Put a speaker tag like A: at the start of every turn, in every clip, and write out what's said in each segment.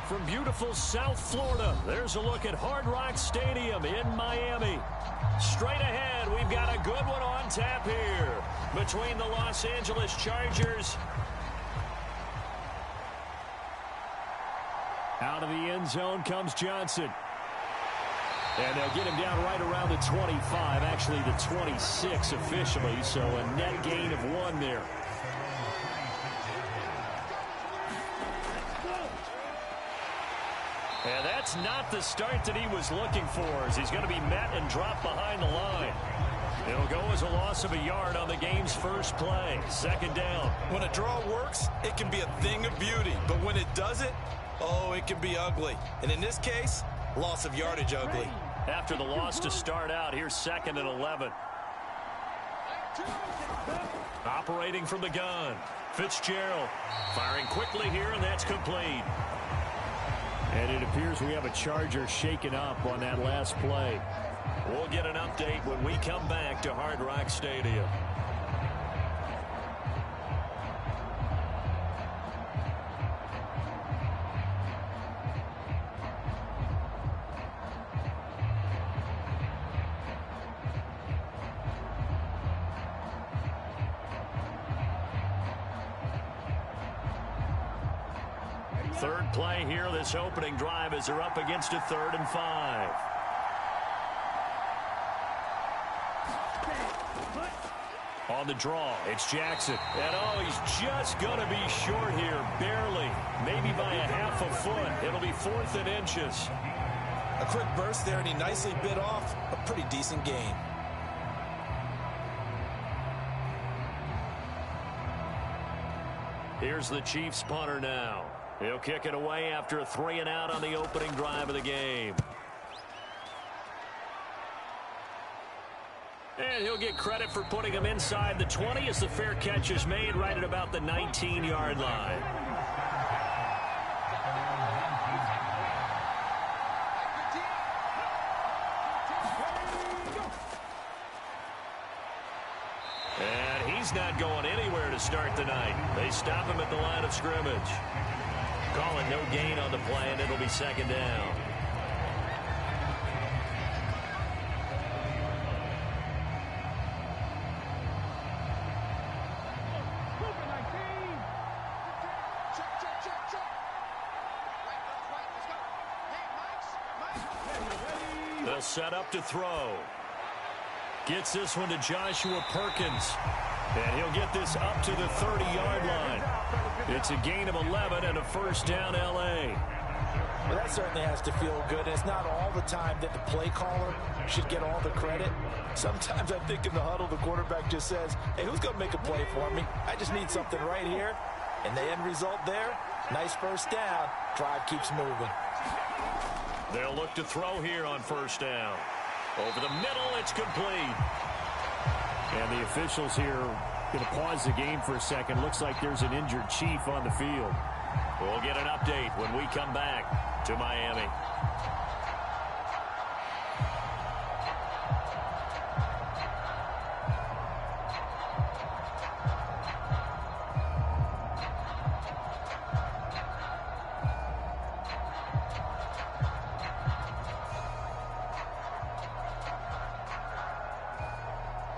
A: from beautiful South Florida. There's a look at Hard Rock Stadium in Miami. Straight ahead, we've got a good one on tap here between the Los Angeles Chargers. Out of the end zone comes Johnson. And they'll get him down right around the 25, actually the 26 officially, so a net gain of 1 there. And that's not the start that he was looking for, as he's going to be met and dropped behind the line. It'll go as a loss of a yard on the game's first play. Second down.
B: When a draw works, it can be a thing of beauty. But when it doesn't, oh, it can be ugly. And in this case, loss of yardage ugly.
A: After the loss to start out, here's 2nd and 11. Operating from the gun. Fitzgerald firing quickly here, and that's complete. And it appears we have a Charger shaken up on that last play. We'll get an update when we come back to Hard Rock Stadium. Third play here, this opening drive, as they're up against a 3rd and 5. On the draw, it's Jackson. And oh, he's just going to be short here, barely. Maybe by a half a foot. It'll be 4th and inches.
B: A quick burst there, and he nicely bit off a pretty decent gain.
A: Here's the Chiefs punter now. He'll kick it away after a 3 and out on the opening drive of the game. And he'll get credit for putting him inside the 20 as the fair catch is made right at about the 19-yard line. And he's not going anywhere to start the night. They stop him at the line of scrimmage. Calling no gain on the play, and it'll be 2nd down. They'll set up to throw. Gets this one to Joshua Perkins. And he'll get this up to the 30-yard line. It's a gain of 11 and a 1st down, L.A.
C: Well, that certainly has to feel good. It's not all the time that the play caller should get all the credit. Sometimes I think in the huddle, the quarterback just says, hey, who's going to make a play for me? I just need something right here. And the end result there, nice 1st down. Drive keeps moving.
A: They'll look to throw here on 1st down. Over the middle, it's complete. And the officials here going to pause the game for a second. Looks like there's an injured Chief on the field. We'll get an update when we come back to Miami.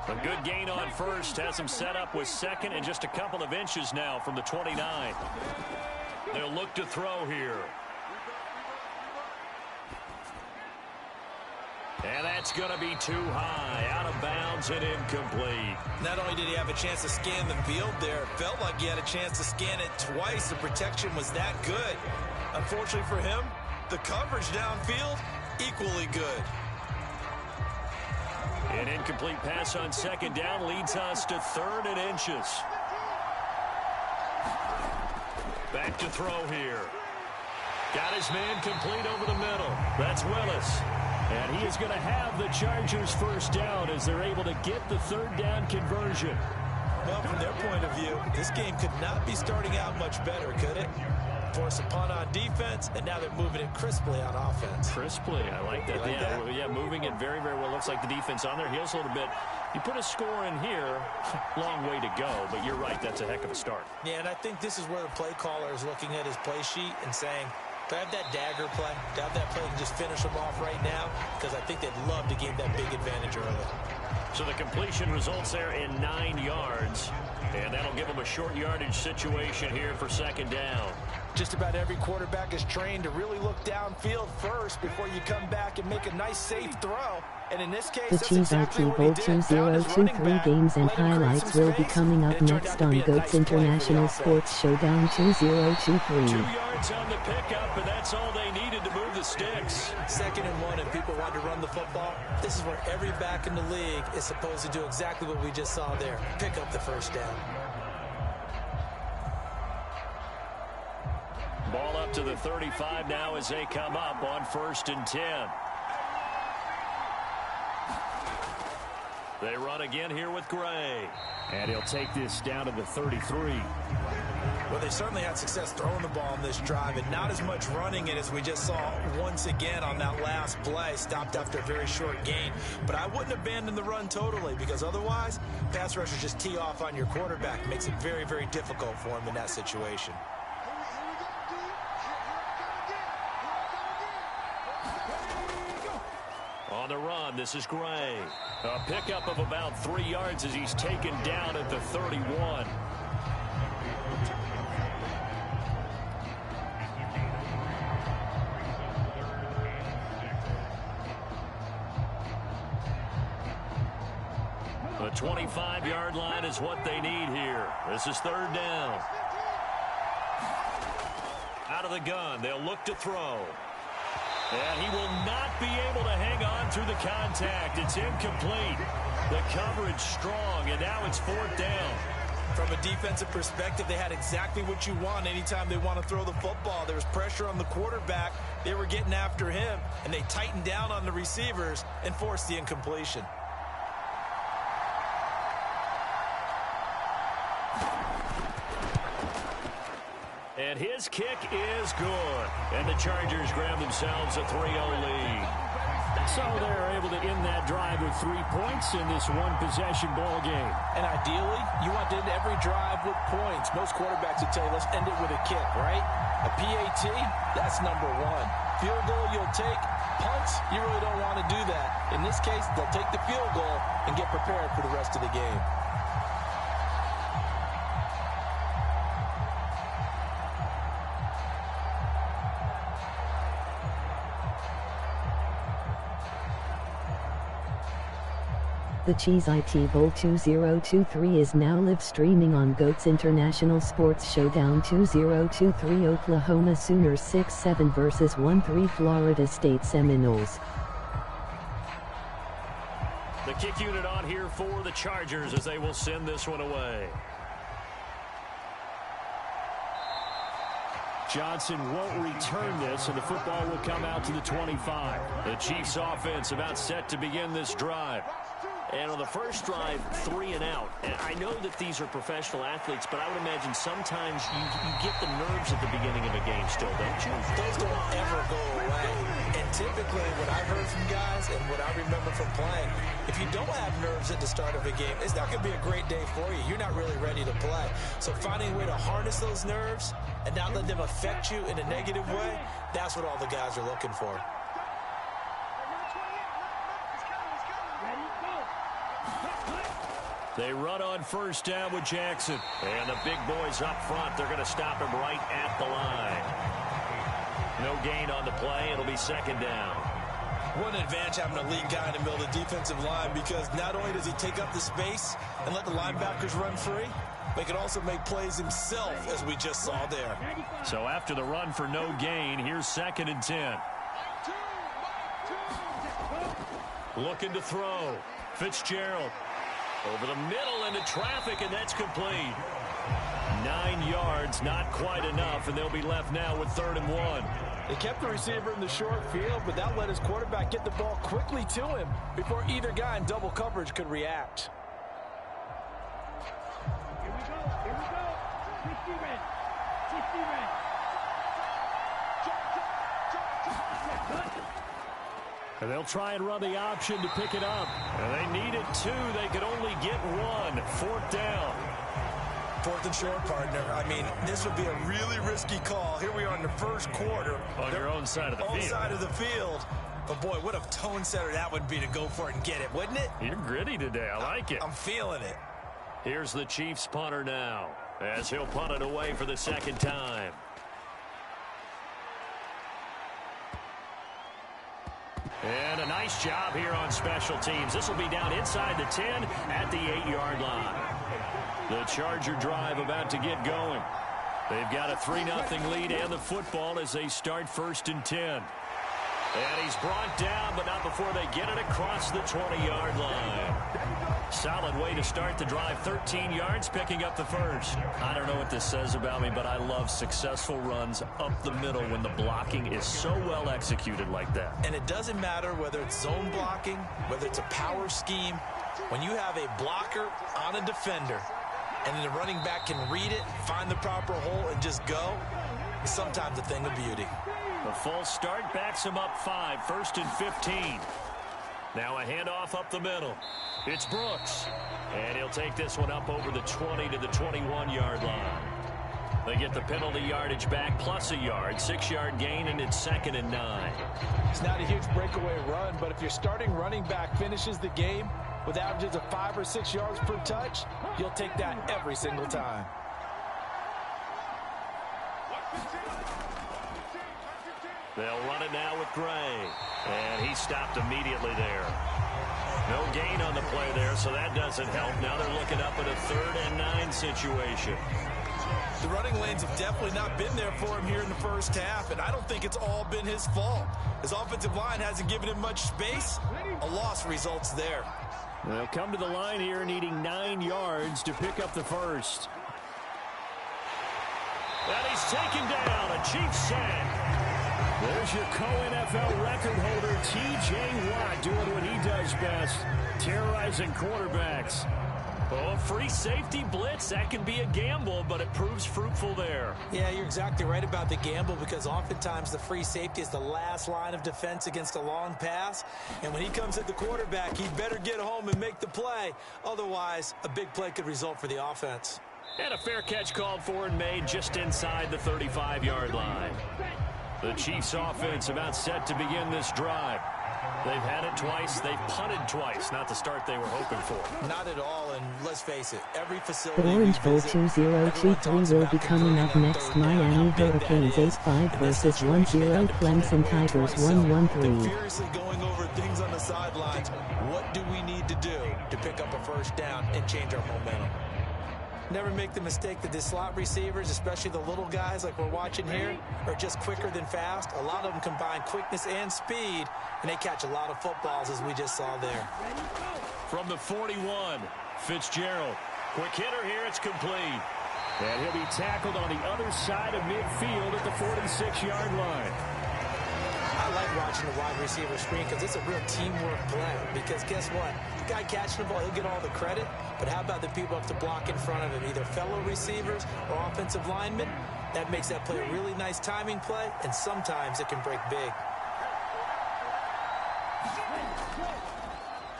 A: A good gain on 1st has him set up with 2nd and just a couple of inches now from the 29. They'll look to throw here. And that's going to be too high, out of bounds and incomplete.
B: Not only did he have a chance to scan the field there, it felt like he had a chance to scan it twice. The protection was that good. Unfortunately for him, the coverage downfield, equally good.
A: An incomplete pass on 2nd down leads us to 3rd and inches. Back to throw here. Got his man complete over the middle. That's Willis. And he is going to have the Chargers 1st down as they're able to get the 3rd down conversion.
B: Well, from their point of view, this game could not be starting out much better, could it? Force a punt on defense, and now they're moving it crisply on offense.
A: Crisply, I like that. Yeah, moving it very, very well. Looks like the defense on their heels a little bit. You put a score in here, long way to go, but you're right, that's a heck of a start.
C: Yeah, and I think this is where the play caller is looking at his play sheet and saying, To have that dagger play, to have that play and just finish them off right now, because I think they'd love to gain that big advantage early.
A: So the completion results there in 9 yards, and that'll give them a short yardage situation here for second down.
C: Just about every quarterback is trained to really look downfield first before you come back and make a nice, safe throw. And in this case,
D: the Cheez-It-Bowl 2023 games and highlights will be coming up next on GOAT's International Sports Showdown 2023.
A: 2 yards on the pickup, and that's all they needed to move the sticks.
C: 2nd and 1, and people want to run the football. This is where every back in the league is supposed to do exactly what we just saw there. Pick up the first down.
A: Ball up to the 35 now as they come up on 1st and 10. They run again here with Gray. And he'll take this down to the 33.
B: Well, they certainly had success throwing the ball on this drive, and not as much running it as we just saw once again on that last play. Stopped after a very short gain. But I wouldn't abandon the run totally, because otherwise, pass rushers just tee off on your quarterback. Makes it very, very difficult for him in that situation.
A: On the run, this is Gray. A pickup of about 3 yards as he's taken down at the 31. The 25-yard line is what they need here. This is 3rd down. Out of the gun, they'll look to throw. And he will not be able to hang on through the contact. It's incomplete. The coverage strong, and now it's 4th down.
B: From a defensive perspective, they had exactly what you want anytime they want to throw the football. There was pressure on the quarterback. They were getting after him, and they tightened down on the receivers and forced the incompletion.
A: And his kick is good. And the Chargers grab themselves a 3-0 lead. So they're able to end that drive with 3 points in this one-possession ball game.
C: And ideally, you want to end every drive with points. Most quarterbacks would tell you, let's end it with a kick, right? A PAT, that's number 1. Field goal you'll take. Punts, you really don't want to do that. In this case, they'll take the field goal and get prepared for the rest of the game.
D: The Cheez-It-Bowl 2023 is now live streaming on GOAT's International Sports Showdown 2023. Oklahoma Sooners 6-7 versus 1-3 Florida State Seminoles.
A: The kick unit on here for the Chargers as they will send this one away. Johnson won't return this, and the football will come out to the 25. The Chiefs offense about set to begin this drive. And on the first drive, 3 and out. And I know that these are professional athletes, but I would imagine sometimes you get the nerves at the beginning of a game still, don't you?
B: Those don't ever go away. And typically what I've heard from guys and what I remember from playing, if you don't have nerves at the start of a game, it's not going to be a great day for you. You're not really ready to play. So finding a way to harness those nerves and not let them affect you in a negative way, that's what all the guys are looking for.
A: They run on first down with Jackson. And the big boys up front, they're going to stop him right at the line. No gain on the play. It'll be second down.
B: What an advantage having a lead guy in the middle of the defensive line, because not only does he take up the space and let the linebackers run free, but he can also make plays himself, as we just saw there.
A: So after the run for no gain, here's 2nd and 10. Looking to throw. Fitzgerald. Over the middle into traffic, and that's complete. 9 yards, not quite enough, and they'll be left now with 3rd and 1.
C: They kept the receiver in the short field, but that let his quarterback get the ball quickly to him before either guy in double coverage could react.
E: Here we go. 60 red. 60 red.
A: And they'll try and run the option to pick it up. And they needed 2. They could only get 1. 4th down.
B: 4th and short, partner. I mean, this would be a really risky call. Here we are in the first quarter.
A: On your own side of the field.
B: Own side of the field. But, boy, what a tone setter that would be to go for it and get it, wouldn't it?
A: You're gritty today. I like it.
B: I'm feeling it.
A: Here's the Chiefs punter now, as he'll punt it away for the second time. And a nice job here on special teams. This will be down inside the 10 at the 8-yard line. The Charger drive about to get going. They've got a 3-0 lead and the football as they start 1st and 10. And he's brought down, but not before they get it across the 20-yard line. Solid way to start the drive. 13 yards, picking up the first. I don't know what this says about me, but I love successful runs up the middle when the blocking is so well executed like that.
B: And it doesn't matter whether it's zone blocking, whether it's a power scheme. When you have a blocker on a defender, and then the running back can read it, find the proper hole, and just go, it's sometimes a thing of beauty.
A: The false start backs him up 5, 1st and 15. Now a handoff up the middle. It's Brooks. And he'll take this one up over the 20 to the 21-yard line. They get the penalty yardage back plus a yard, 6-yard gain, and it's 2nd and 9.
C: It's not a huge breakaway run, but if your starting running back finishes the game with averages of 5 or 6 yards per touch, you'll take that every single time.
A: They'll run it now with Gray. And he stopped immediately there. No gain on the play there, so that doesn't help. Now they're looking up at a 3rd and 9 situation.
B: The running lanes have definitely not been there for him here in the first half, and I don't think it's all been his fault. His offensive line hasn't given him much space. A loss results there.
A: They'll come to the line here needing 9 yards to pick up the first. And he's taken down. A Chiefs sack. There's your co-NFL record holder, T.J. Watt, doing what he does best, terrorizing quarterbacks. Oh, free safety blitz, that can be a gamble, but it proves fruitful there.
B: Yeah, you're exactly right about the gamble, because oftentimes the free safety is the last line of defense against a long pass. And when he comes at the quarterback, he better get home and make the play. Otherwise, a big play could result for the offense.
A: And a fair catch called for and made just inside the 35-yard line. The Chiefs offense about set to begin this drive. They've had it twice. They've punted twice. Not the start they were hoping for.
B: Not at all, and let's face it, every facility
D: The Orange Bowl 2023 will be coming up next. Miami Hurricanes 8-5 versus 1-0 Clemson Tigers 1-1-3.
B: Furiously going over things on the sidelines. What do we need to do to pick up a first down and change our momentum? Never make the mistake that the slot receivers, especially the little guys like we're watching here, are just quicker than fast. A lot of them combine quickness and speed, and they catch a lot of footballs, as we just saw there.
A: From the 41, Fitzgerald. Quick hitter here, it's complete. And he'll be tackled on the other side of midfield at the 46-yard line.
B: I like watching the wide receiver screen because it's a real teamwork play. Because guess what? The guy catching the ball, he'll get all the credit. But how about the people up to block in front of him, either fellow receivers or offensive linemen? That makes that play a really nice timing play, and sometimes it can break big.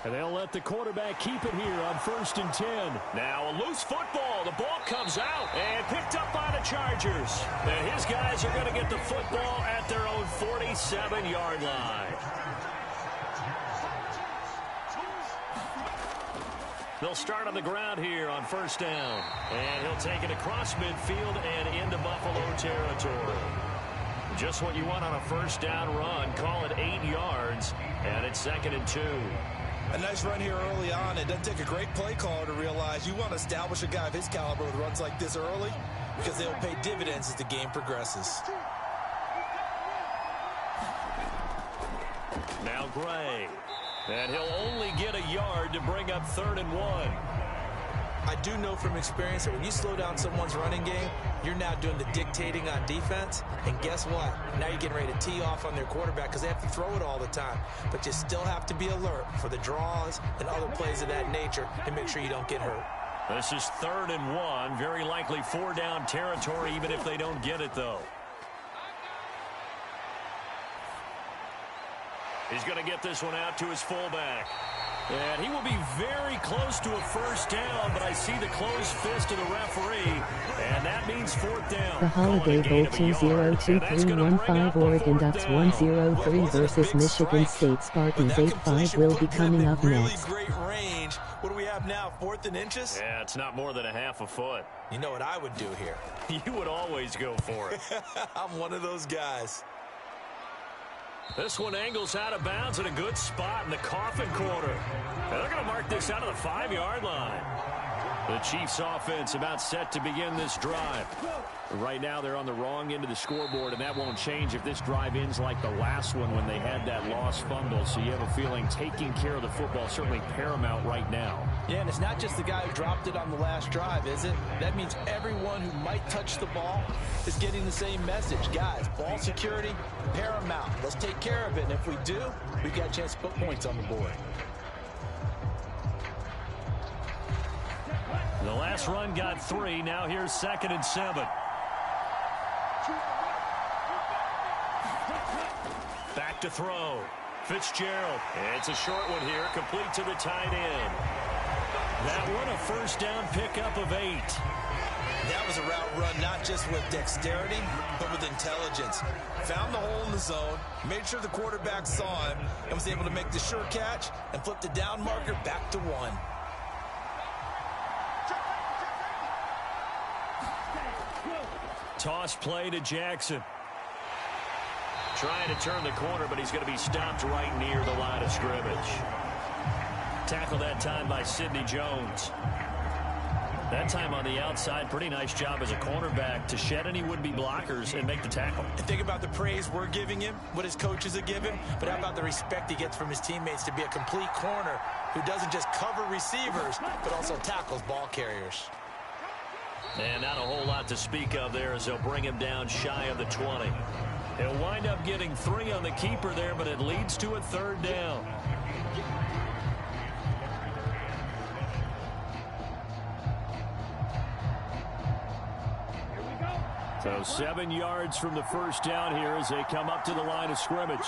A: And they'll let the quarterback keep it here on 1st and 10. Now a loose football. The ball comes out and picked up by the Chargers. And his guys are going to get the football at their own 47-yard line. They'll start on the ground here on 1st down. And he'll take it across midfield and into Buffalo territory. Just what you want on a 1st down run. Call it 8 yards. And it's 2nd and 2.
B: A nice run here early on. It doesn't take a great play caller to realize you want to establish a guy of his caliber with runs like this early, because they'll pay dividends as the game progresses.
A: Now Gray. And he'll only get a yard to bring up 3rd and 1.
B: I do know from experience that when you slow down someone's running game, you're now doing the dictating on defense. And guess what? Now you're getting ready to tee off on their quarterback because they have to throw it all the time. But you still have to be alert for the draws and other plays of that nature and make sure you don't get hurt.
A: This is 3rd and 1. Very likely 4-down territory, even if they don't get it, though. He's going to get this one out to his fullback. And he will be very close to a first down, but I see the closed fist of the referee, and that means fourth down.
D: The Holiday Bowl 2023-15 Oregon Ducks 103 versus Michigan State Spartans 8-5 will be coming up next.
B: Great range. What do we have now, 4th and inches?
A: Yeah, it's not more than a half a foot.
B: You know what I would do here?
A: You would always go for it.
B: I'm one of those guys.
A: This one angles out of bounds in a good spot in the coffin corner. Now they're going to mark this out of the 5-yard line. The Chiefs offense about set to begin this drive. Right now they're on the wrong end of the scoreboard, and that won't change if this drive ends like the last one when they had that lost fumble. So you have a feeling taking care of the football is certainly paramount right now.
C: Yeah, and it's not just the guy who dropped it on the last drive, is it? That means everyone who might touch the ball is getting the same message. Guys, ball security, paramount. Let's take care of it, and if we do, we've got a chance to put points on the board.
A: The last run got 3. Now here's 2nd and 7. Back to throw. Fitzgerald. It's a short one here, complete to the tight end. That one a first down pickup of 8.
B: That was a route run not just with dexterity, but with intelligence. Found the hole in the zone, made sure the quarterback saw him, and was able to make the sure catch and flip the down marker back to 1.
A: Toss play to Jackson. Trying to turn the corner, but he's going to be stopped right near the line of scrimmage. Tackled that time by Sidney Jones. That time on the outside, pretty nice job as a cornerback to shed any would-be blockers and make the tackle.
B: And think about the praise we're giving him, what his coaches are giving, but how about the respect he gets from his teammates to be a complete corner who doesn't just cover receivers, but also tackles ball carriers.
A: And not a whole lot to speak of there as they'll bring him down shy of the 20. He'll wind up getting 3 on the keeper there, but it leads to a 3rd down. So 7 yards from the first down here as they come up to the line of scrimmage.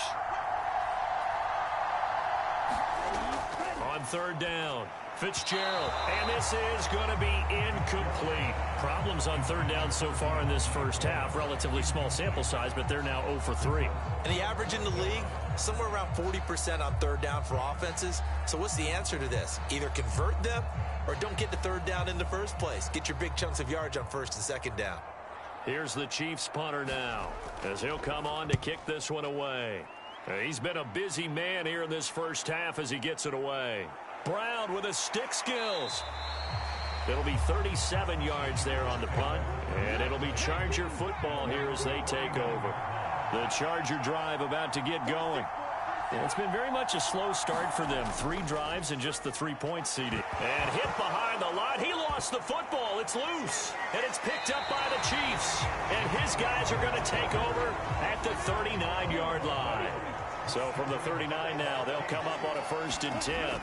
A: On 3rd down, Fitzgerald, and this is going to be incomplete. Problems on 3rd down so far in this first half. Relatively small sample size, but they're now 0 for 3.
B: And the average in the league, somewhere around 40% on 3rd down for offenses. So what's the answer to this? Either convert them or don't get to 3rd down in the first place. Get your big chunks of yards on 1st and 2nd down.
A: Here's the Chiefs punter now as he'll come on to kick this one away. He's been a busy man here in this first half as he gets it away. Brown with his stick skills. It'll be 37 yards there on the punt, and it'll be Charger football here as they take over. The Charger drive about to get going. And it's been very much a slow start for them. 3 drives and just the 3 points seeded. And hit behind the line. He lost the football. It's loose. And it's picked up by the Chiefs. And his guys are going to take over at the 39-yard line. So from the 39 now, they'll come up on a 1st and 10.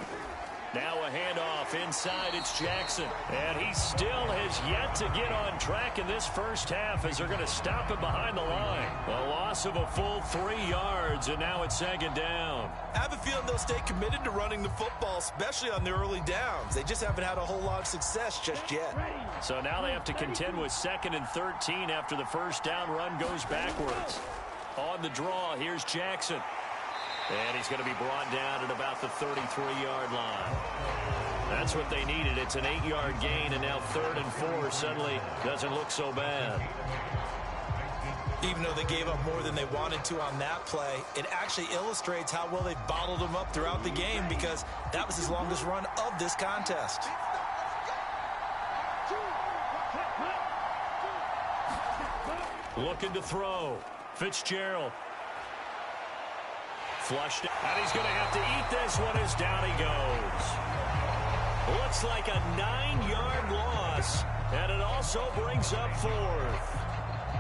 A: Now a handoff inside. It's Jackson. And he still has yet to get on track in this first half as they're going to stop him behind the line. A loss of a full 3 yards, and now it's 2nd down.
B: I have a feeling they'll stay committed to running the football, especially on the early downs. They just haven't had a whole lot of success just yet.
A: So now they have to contend with 2nd and 13 after the first down run goes backwards. On the draw, here's Jackson. And he's going to be brought down at about the 33-yard line. That's what they needed. It's an 8-yard gain, and now 3rd and 4 suddenly doesn't look so bad.
B: Even though they gave up more than they wanted to on that play, it actually illustrates how well they bottled them up throughout the game because that was his longest run of this contest.
A: Looking to throw. Fitzgerald. Flushed, and he's going to have to eat this one as down he goes. Looks like a 9-yard loss, and it also brings up 4th.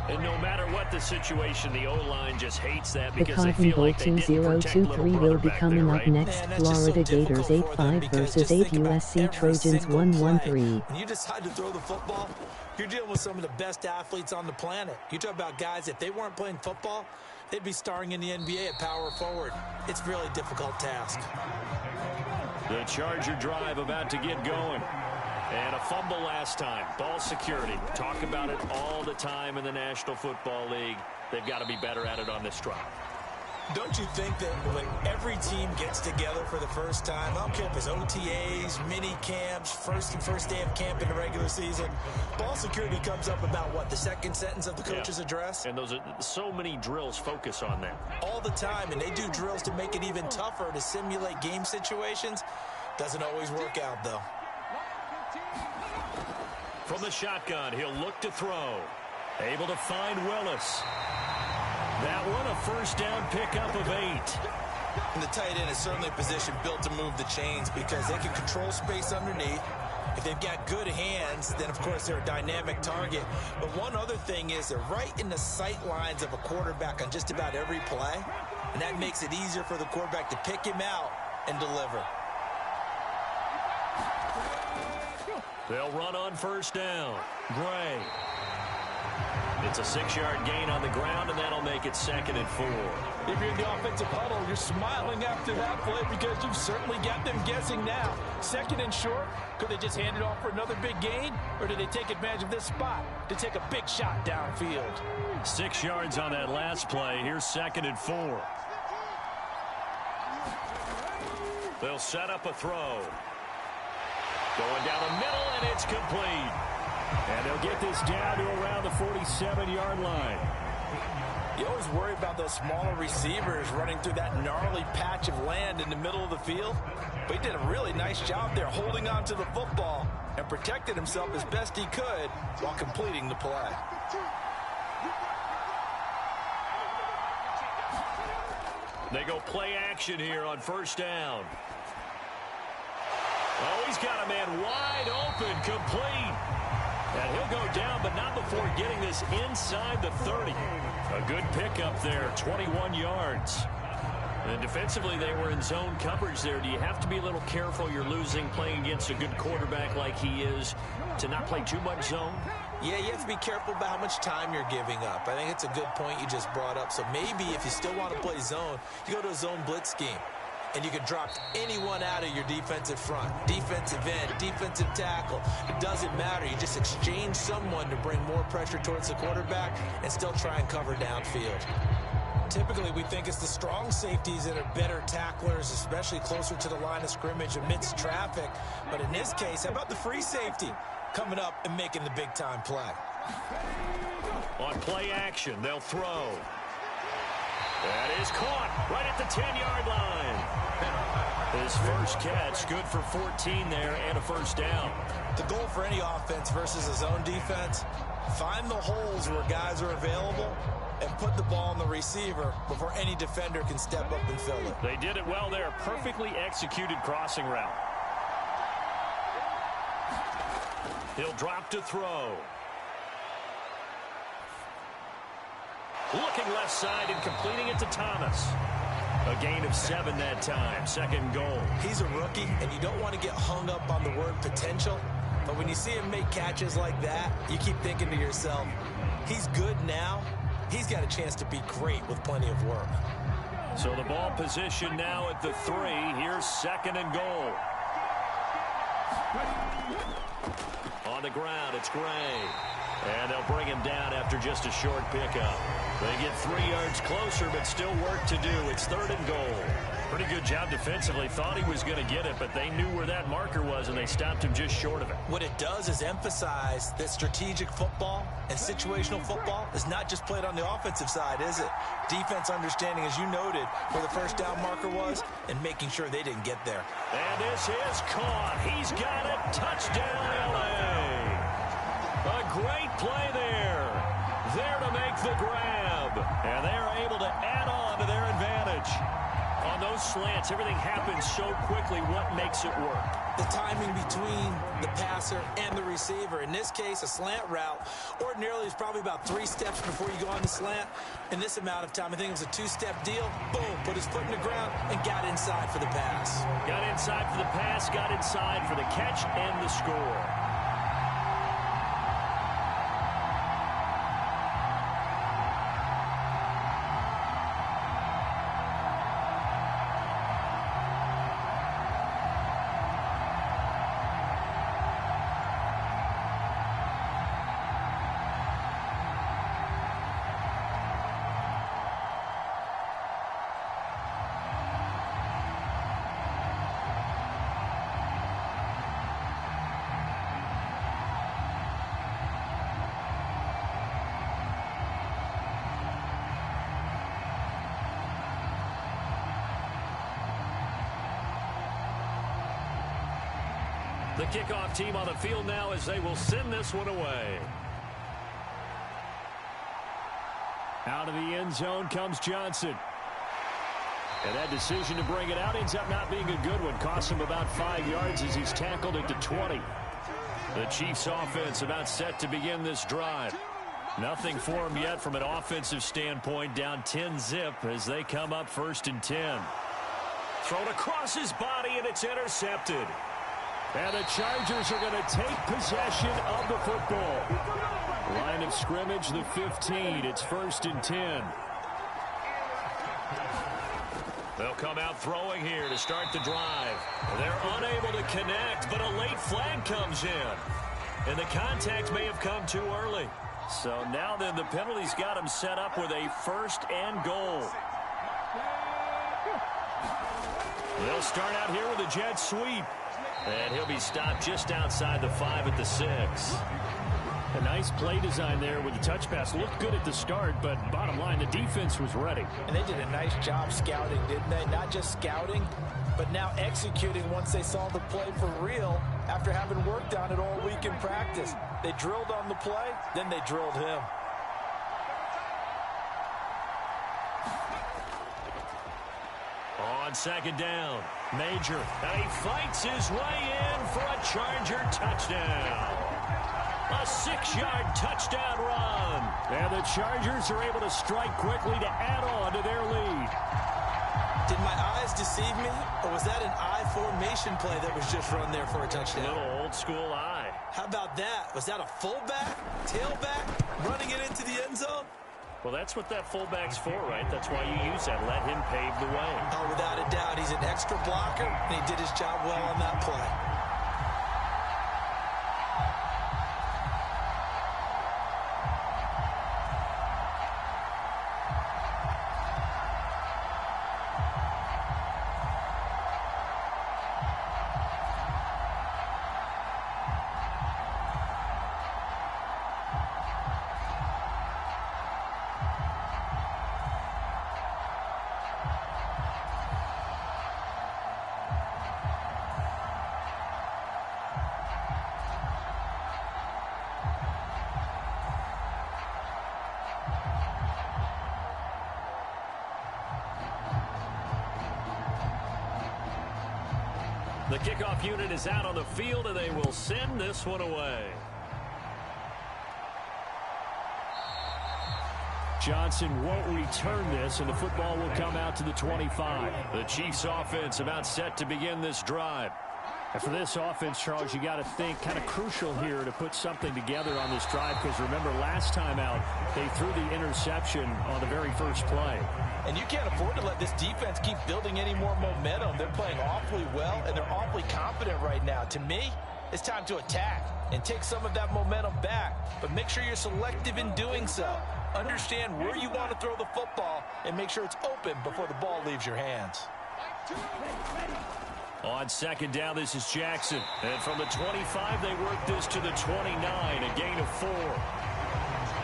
A: And no matter what the situation, the O-line just hates that because they feel like they didn't protect little brother
D: will be
A: back
D: coming
A: there,
D: up
A: right?
D: next. Florida Gators 8-5 versus 8 USC Trojans 1-1-3.
B: When you decide to throw the football, you're dealing with some of the best athletes on the planet. You talk about guys, if they weren't playing football, they'd be starring in the NBA at power forward. It's a really difficult task.
A: The Charger drive about to get going. And a fumble last time. Ball security. Talk about it all the time in the National Football League. They've got to be better at it on this drive.
B: Don't you think that when every team gets together for the first time, I don't care if it's OTAs, mini camps, first day of camp in the regular season, ball security comes up about what, the second sentence of the coach's address?
A: And those are so many drills focus on that.
B: All the time, and they do drills to make it even tougher to simulate game situations. Doesn't always work out, though.
A: From the shotgun, he'll look to throw. Able to find Willis. That one, a first down pickup of 8.
B: And the tight end is certainly a position built to move the chains because they can control space underneath. If they've got good hands, then, of course, they're a dynamic target. But one other thing is they're right in the sight lines of a quarterback on just about every play, and that makes it easier for the quarterback to pick him out and deliver.
A: They'll run on first down. Gray. It's a 6-yard gain on the ground, and that'll make it 2nd and 4.
C: If you're in the offensive huddle, you're smiling after that play because you've certainly got them guessing now. 2nd and short, could they just hand it off for another big gain? Or did they take advantage of this spot to take a big shot downfield?
A: 6 yards on that last play. Here's 2nd and 4. They'll set up a throw. Going down the middle, and it's complete. And they'll get this down to around the 47-yard line.
C: You always worry about those smaller receivers running through that gnarly patch of land in the middle of the field. But he did a really nice job there holding on to the football and protected himself as best he could while completing the play.
A: They go play action here on first down. Oh, he's got a man wide open, complete. And he'll go down, but not before getting this inside the 30. A good pickup there, 21 yards. And defensively, they were in zone coverage there. Do you have to be a little careful? You're losing playing against a good quarterback like he is to not play too much zone?
B: Yeah, you have to be careful about how much time you're giving up. I think it's a good point you just brought up. So maybe if you still want to play zone, you go to a zone blitz scheme. And you can drop anyone out of your defensive front. Defensive end, defensive tackle. It doesn't matter. You just exchange someone to bring more pressure towards the quarterback and still try and cover downfield. Typically, we think it's the strong safeties that are better tacklers, especially closer to the line of scrimmage amidst traffic. But in this case, how about the free safety coming up and making the big-time play?
A: On play action, they'll throw. That is caught right at the 10-yard line. His first catch, good for 14 there and a first down.
B: The goal for any offense versus a zone defense, find the holes where guys are available and put the ball on the receiver before any defender can step up and fill it.
A: They did it well there. Perfectly executed crossing route. He'll drop to throw. Looking left side and completing it to Thomas. A gain of 7 that time. 2nd goal.
B: He's a rookie, and you don't want to get hung up on the word potential. But when you see him make catches like that, you keep thinking to yourself, he's good now. He's got a chance to be great with plenty of work.
A: So the ball position now at the 3. Here's 2nd and goal. On the ground, it's Gray. And they'll bring him down after just a short pickup. They get 3 yards closer, but still work to do. It's 3rd and goal. Pretty good job defensively. Thought he was going to get it, but they knew where that marker was, and they stopped him just short of it.
B: What it does is emphasize that strategic football and situational football is not just played on the offensive side, is it? Defense understanding, as you noted, where the first down marker was and making sure they didn't get there.
A: And this is caught. He's got it. Touchdown, L.A. A great play there. There to make the grab. And they're able to add on to their advantage. On those slants, everything happens so quickly. What makes it work?
B: The timing between the passer and the receiver. In this case, a slant route ordinarily is probably about 3 steps before you go on the slant. In this amount of time, I think it was a 2-step deal. Boom, put his foot in the ground and got inside for the pass.
A: Got inside for the pass, got inside for the catch and the score. The kickoff team on the field now as they will send this one away. Out of the end zone comes Johnson. And that decision to bring it out ends up not being a good one. Costs him about 5 yards as he's tackled at the 20. The Chiefs offense about set to begin this drive. Nothing for him yet from an offensive standpoint. Down 10-zip as they come up 1st and 10. Thrown across his body, and it's intercepted. And the Chargers are going to take possession of the football. Line of scrimmage, the 15. It's 1st and 10. They'll come out throwing here to start the drive. They're unable to connect, but a late flag comes in. And the contact may have come too early. So now then the penalty's got him set up with a 1st and goal. They'll start out here with a jet sweep. And he'll be stopped just outside the 5 at the 6. A nice play design there with the touch pass. Looked good at the start, but bottom line, the defense was ready.
C: And they did a nice job scouting, didn't they? Not just scouting, but now executing once they saw the play for real after having worked on it all week in practice. They drilled on the play, then they drilled him.
A: On 2nd down, Major, and he fights his way in for a Charger touchdown. A 6-yard touchdown run. And the Chargers are able to strike quickly to add on to their lead.
B: Did my eyes deceive me, or was that an I formation play that was just run there for a touchdown?
A: A little old school eye.
B: How about that? Was that a fullback, tailback, running it into the end zone?
A: Well, that's what that fullback's for, right? That's why you use that. Let him pave the way.
B: Oh, without a doubt. He's an extra blocker, and he did his job well on that play.
A: The kickoff unit is out on the field, and they will send this one away. Johnson won't return this, and the football will come out to the 25. The Chiefs offense about set to begin this drive. And for this offense, Charles, you got to think kind of crucial here to put something together on this drive, because remember last time out they threw the interception on the very first play.
C: And you can't afford to let this defense keep building any more momentum. They're playing awfully well, and they're awfully confident right now. To me, it's time to attack and take some of that momentum back. But make sure you're selective in doing so. Understand where you want to throw the football and make sure it's open before the ball leaves your hands.
A: On 2nd down, this is Jackson. And from the 25, they work this to the 29, a gain of 4.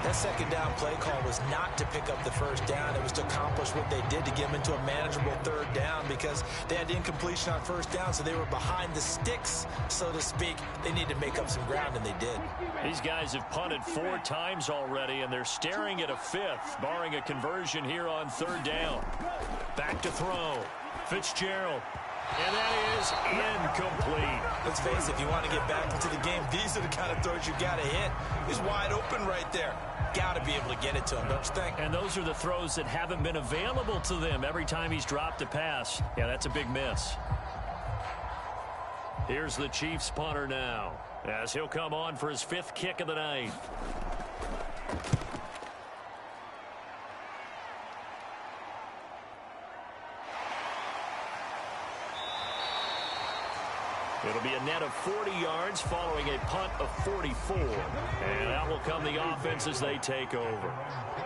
B: That 2nd down play call was not to pick up the 1st down. It was to accomplish what they did to get them into a manageable 3rd down, because they had incompletion on 1st down, so they were behind the sticks, so to speak. They needed to make up some ground, and they did.
A: These guys have punted 4 times already, and they're staring at a 5th, barring a conversion here on 3rd down. Back to throw. Fitzgerald. And that is incomplete.
B: Let's face it, if you want to get back into the game, these are the kind of throws you got to hit. He's wide open right there. Got to be able to get it to him, don't you think?
A: And those are the throws that haven't been available to them every time he's dropped a pass. Yeah, that's a big miss. Here's the Chiefs punter now, as he'll come on for his 5th kick of the night. It'll be a net of 40 yards following a punt of 44. And out will come the offense as they take over.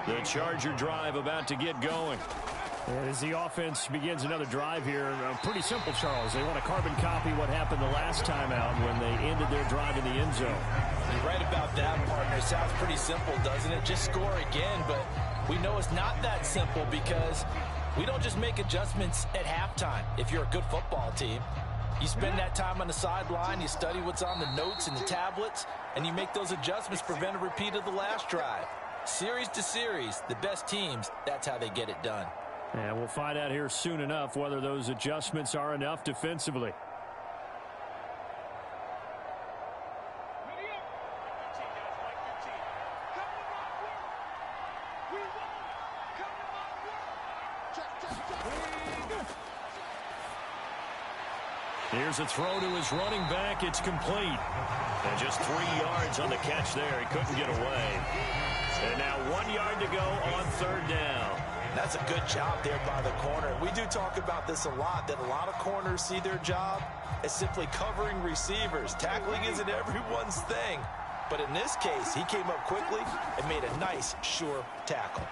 A: The Charger drive about to get going. And as the offense begins another drive here, pretty simple, Charles. They want to carbon copy what happened the last time out when they ended their drive in the end zone.
C: You're right about that, partner. Sounds pretty simple, doesn't it? Just score again, but we know it's not that simple, because we don't just make adjustments at halftime if you're a good football team. You spend that time on the sideline, you study what's on the notes and the tablets, and you make those adjustments to prevent a repeat of the last drive. Series to series, the best teams, that's how they get it done.
A: And we'll find out here soon enough whether those adjustments are enough defensively. Here's a throw to his running back. It's complete. And just 3 yards on the catch there. He couldn't get away. And now 1 yard to go on third down.
C: That's a good job there by the corner. We do talk about this a lot, that a lot of corners see their job as simply covering receivers. Tackling isn't everyone's thing. But in this case, he came up quickly and made a nice, sure tackle.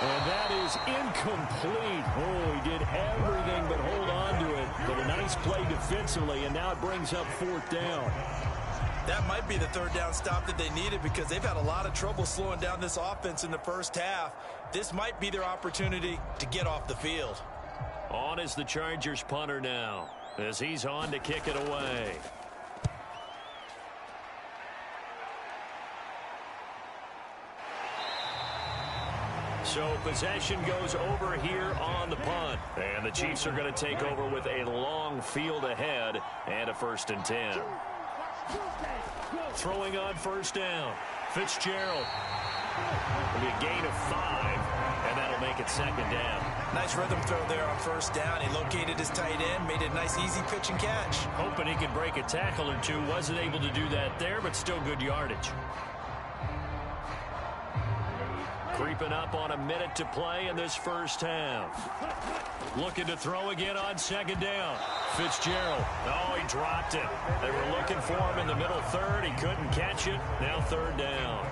A: And that is incomplete. Oh, he did everything but hold on to it. But a nice play defensively, and now it brings up fourth down.
C: That might be the third down stop that they needed because they've had a lot of trouble slowing down this offense in the first half. This might be their opportunity to get off the field.
A: On is the Chargers punter now as he's on to kick it away. So possession goes over here on the punt. And the Chiefs are going to take over with a long field ahead and a 1st and 10. Throwing on first down. Fitzgerald. Will be a gain of 5, and that'll make it 2nd down.
C: Nice rhythm throw there on first down. He located his tight end, made it a nice easy pitch and catch.
A: Hoping he could break a tackle or two. Wasn't able to do that there, but still good yardage. Creeping up on a minute to play in this first half. Looking to throw again on 2nd down. Fitzgerald. Oh, he dropped it. They were looking for him in the middle third. He couldn't catch it. Now 3rd down.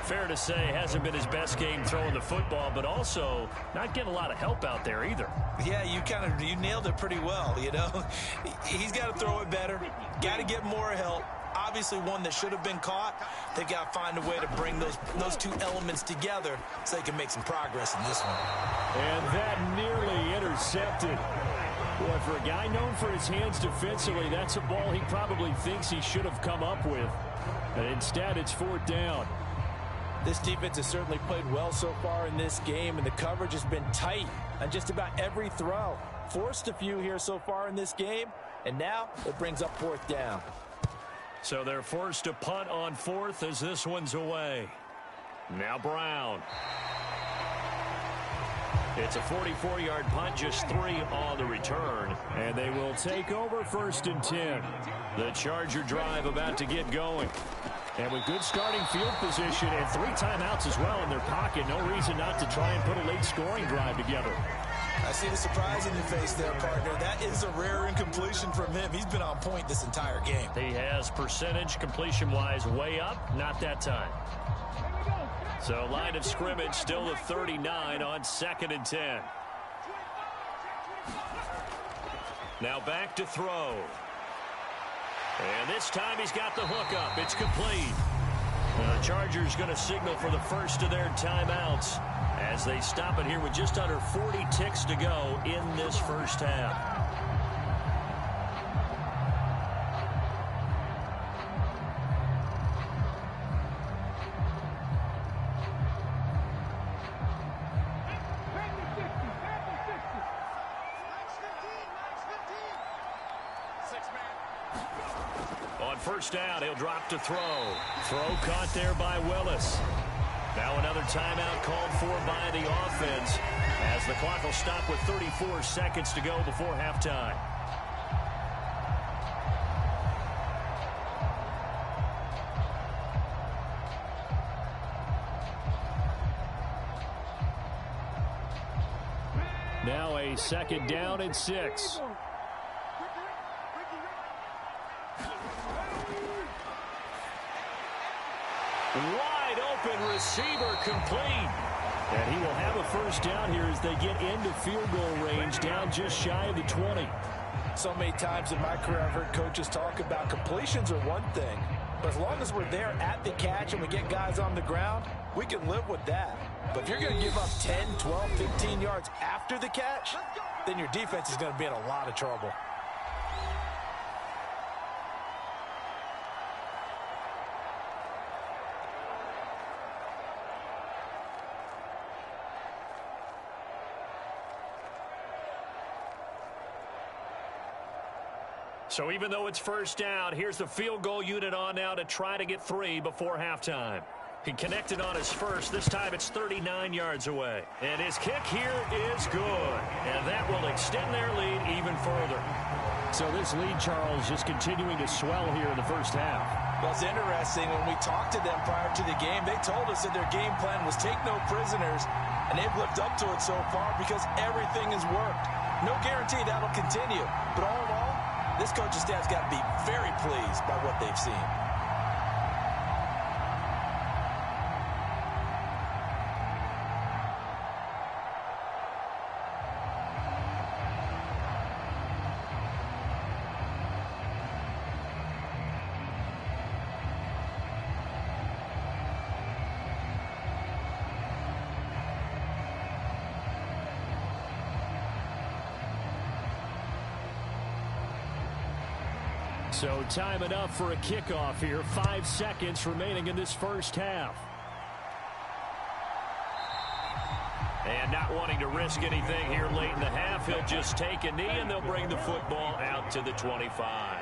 A: Fair to say, hasn't been his best game throwing the football, but also not getting a lot of help out there either.
C: Yeah, you nailed it pretty well, you know. He's got to throw it better. Got to get more help. Obviously one that should have been caught. They've got to find a way to bring those two elements together so they can make some progress in this one.
A: And that nearly intercepted. Boy, for a guy known for his hands defensively, that's a ball he probably thinks he should have come up with. And instead, it's 4th down.
C: This defense has certainly played well so far in this game, and the coverage has been tight on just about every throw. Forced a few here so far in this game, and now it brings up 4th down.
A: So they're forced to punt on 4th as this one's away. Now Brown. It's a 44-yard punt, just 3 on the return. And they will take over 1st and 10. The Charger drive about to get going. And with good starting field position and 3 timeouts as well in their pocket, no reason not to try and put a late scoring drive together.
C: I see the surprise in your face there, partner. That is a rare incompletion from him. He's been on point this entire game.
A: He has percentage completion-wise way up, not that time. So line of scrimmage still the 39 on 2nd and 10. Now back to throw. And this time he's got the hook up. It's complete. The Chargers going to signal for the first of their timeouts as they stop it here with just under 40 ticks to go in this first half. On first down, he'll drop to throw. Throw caught there by Willis. Now another timeout called for by the offense as the clock will stop with 34 seconds to go before halftime. Now a 2nd down and 6. Wide open receiver complete. And he will have a first down here as they get into field goal range, down just shy of the 20.
C: So many times in my career I've heard coaches talk about completions are one thing, but as long as we're there at the catch and we get guys on the ground, we can live with that. But if you're going to give up 10, 12, 15 yards after the catch, then your defense is going to be in a lot of trouble.
A: So even though it's first down, here's the field goal unit on now to try to get 3 before halftime. He connected on his first. This time it's 39 yards away. And his kick here is good. And that will extend their lead even further. So this lead, Charles, just continuing to swell here in the first half.
B: Well, it's interesting. When we talked to them prior to the game, they told us that their game plan was take no prisoners. And they've lived up to it so far because everything has worked. No guarantee that'll continue. But all in all, this coaching staff's got to be very pleased by what they've seen.
A: So time enough for a kickoff here. 5 seconds remaining in this first half. And not wanting to risk anything here late in the half, he'll just take a knee and they'll bring the football out to the 25.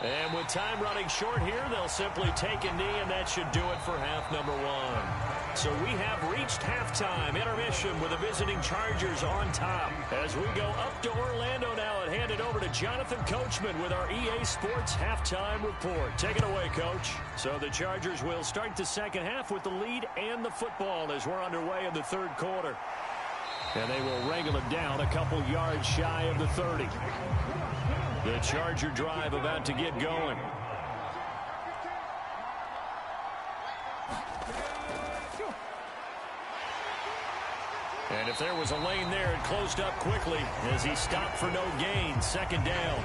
A: And with time running short here, they'll simply take a knee, and that should do it for half number 1. So we have reached halftime intermission with the visiting Chargers on top. As we go up to Orlando now and hand it over to Jonathan Coachman with our EA Sports halftime report. Take it away, Coach. So the Chargers will start the second half with the lead and the football as we're underway in the third quarter. And they will wrangle it down a couple yards shy of the 30. The Charger drive about to get going. And if there was a lane there, it closed up quickly as he stopped for no gain. Second down.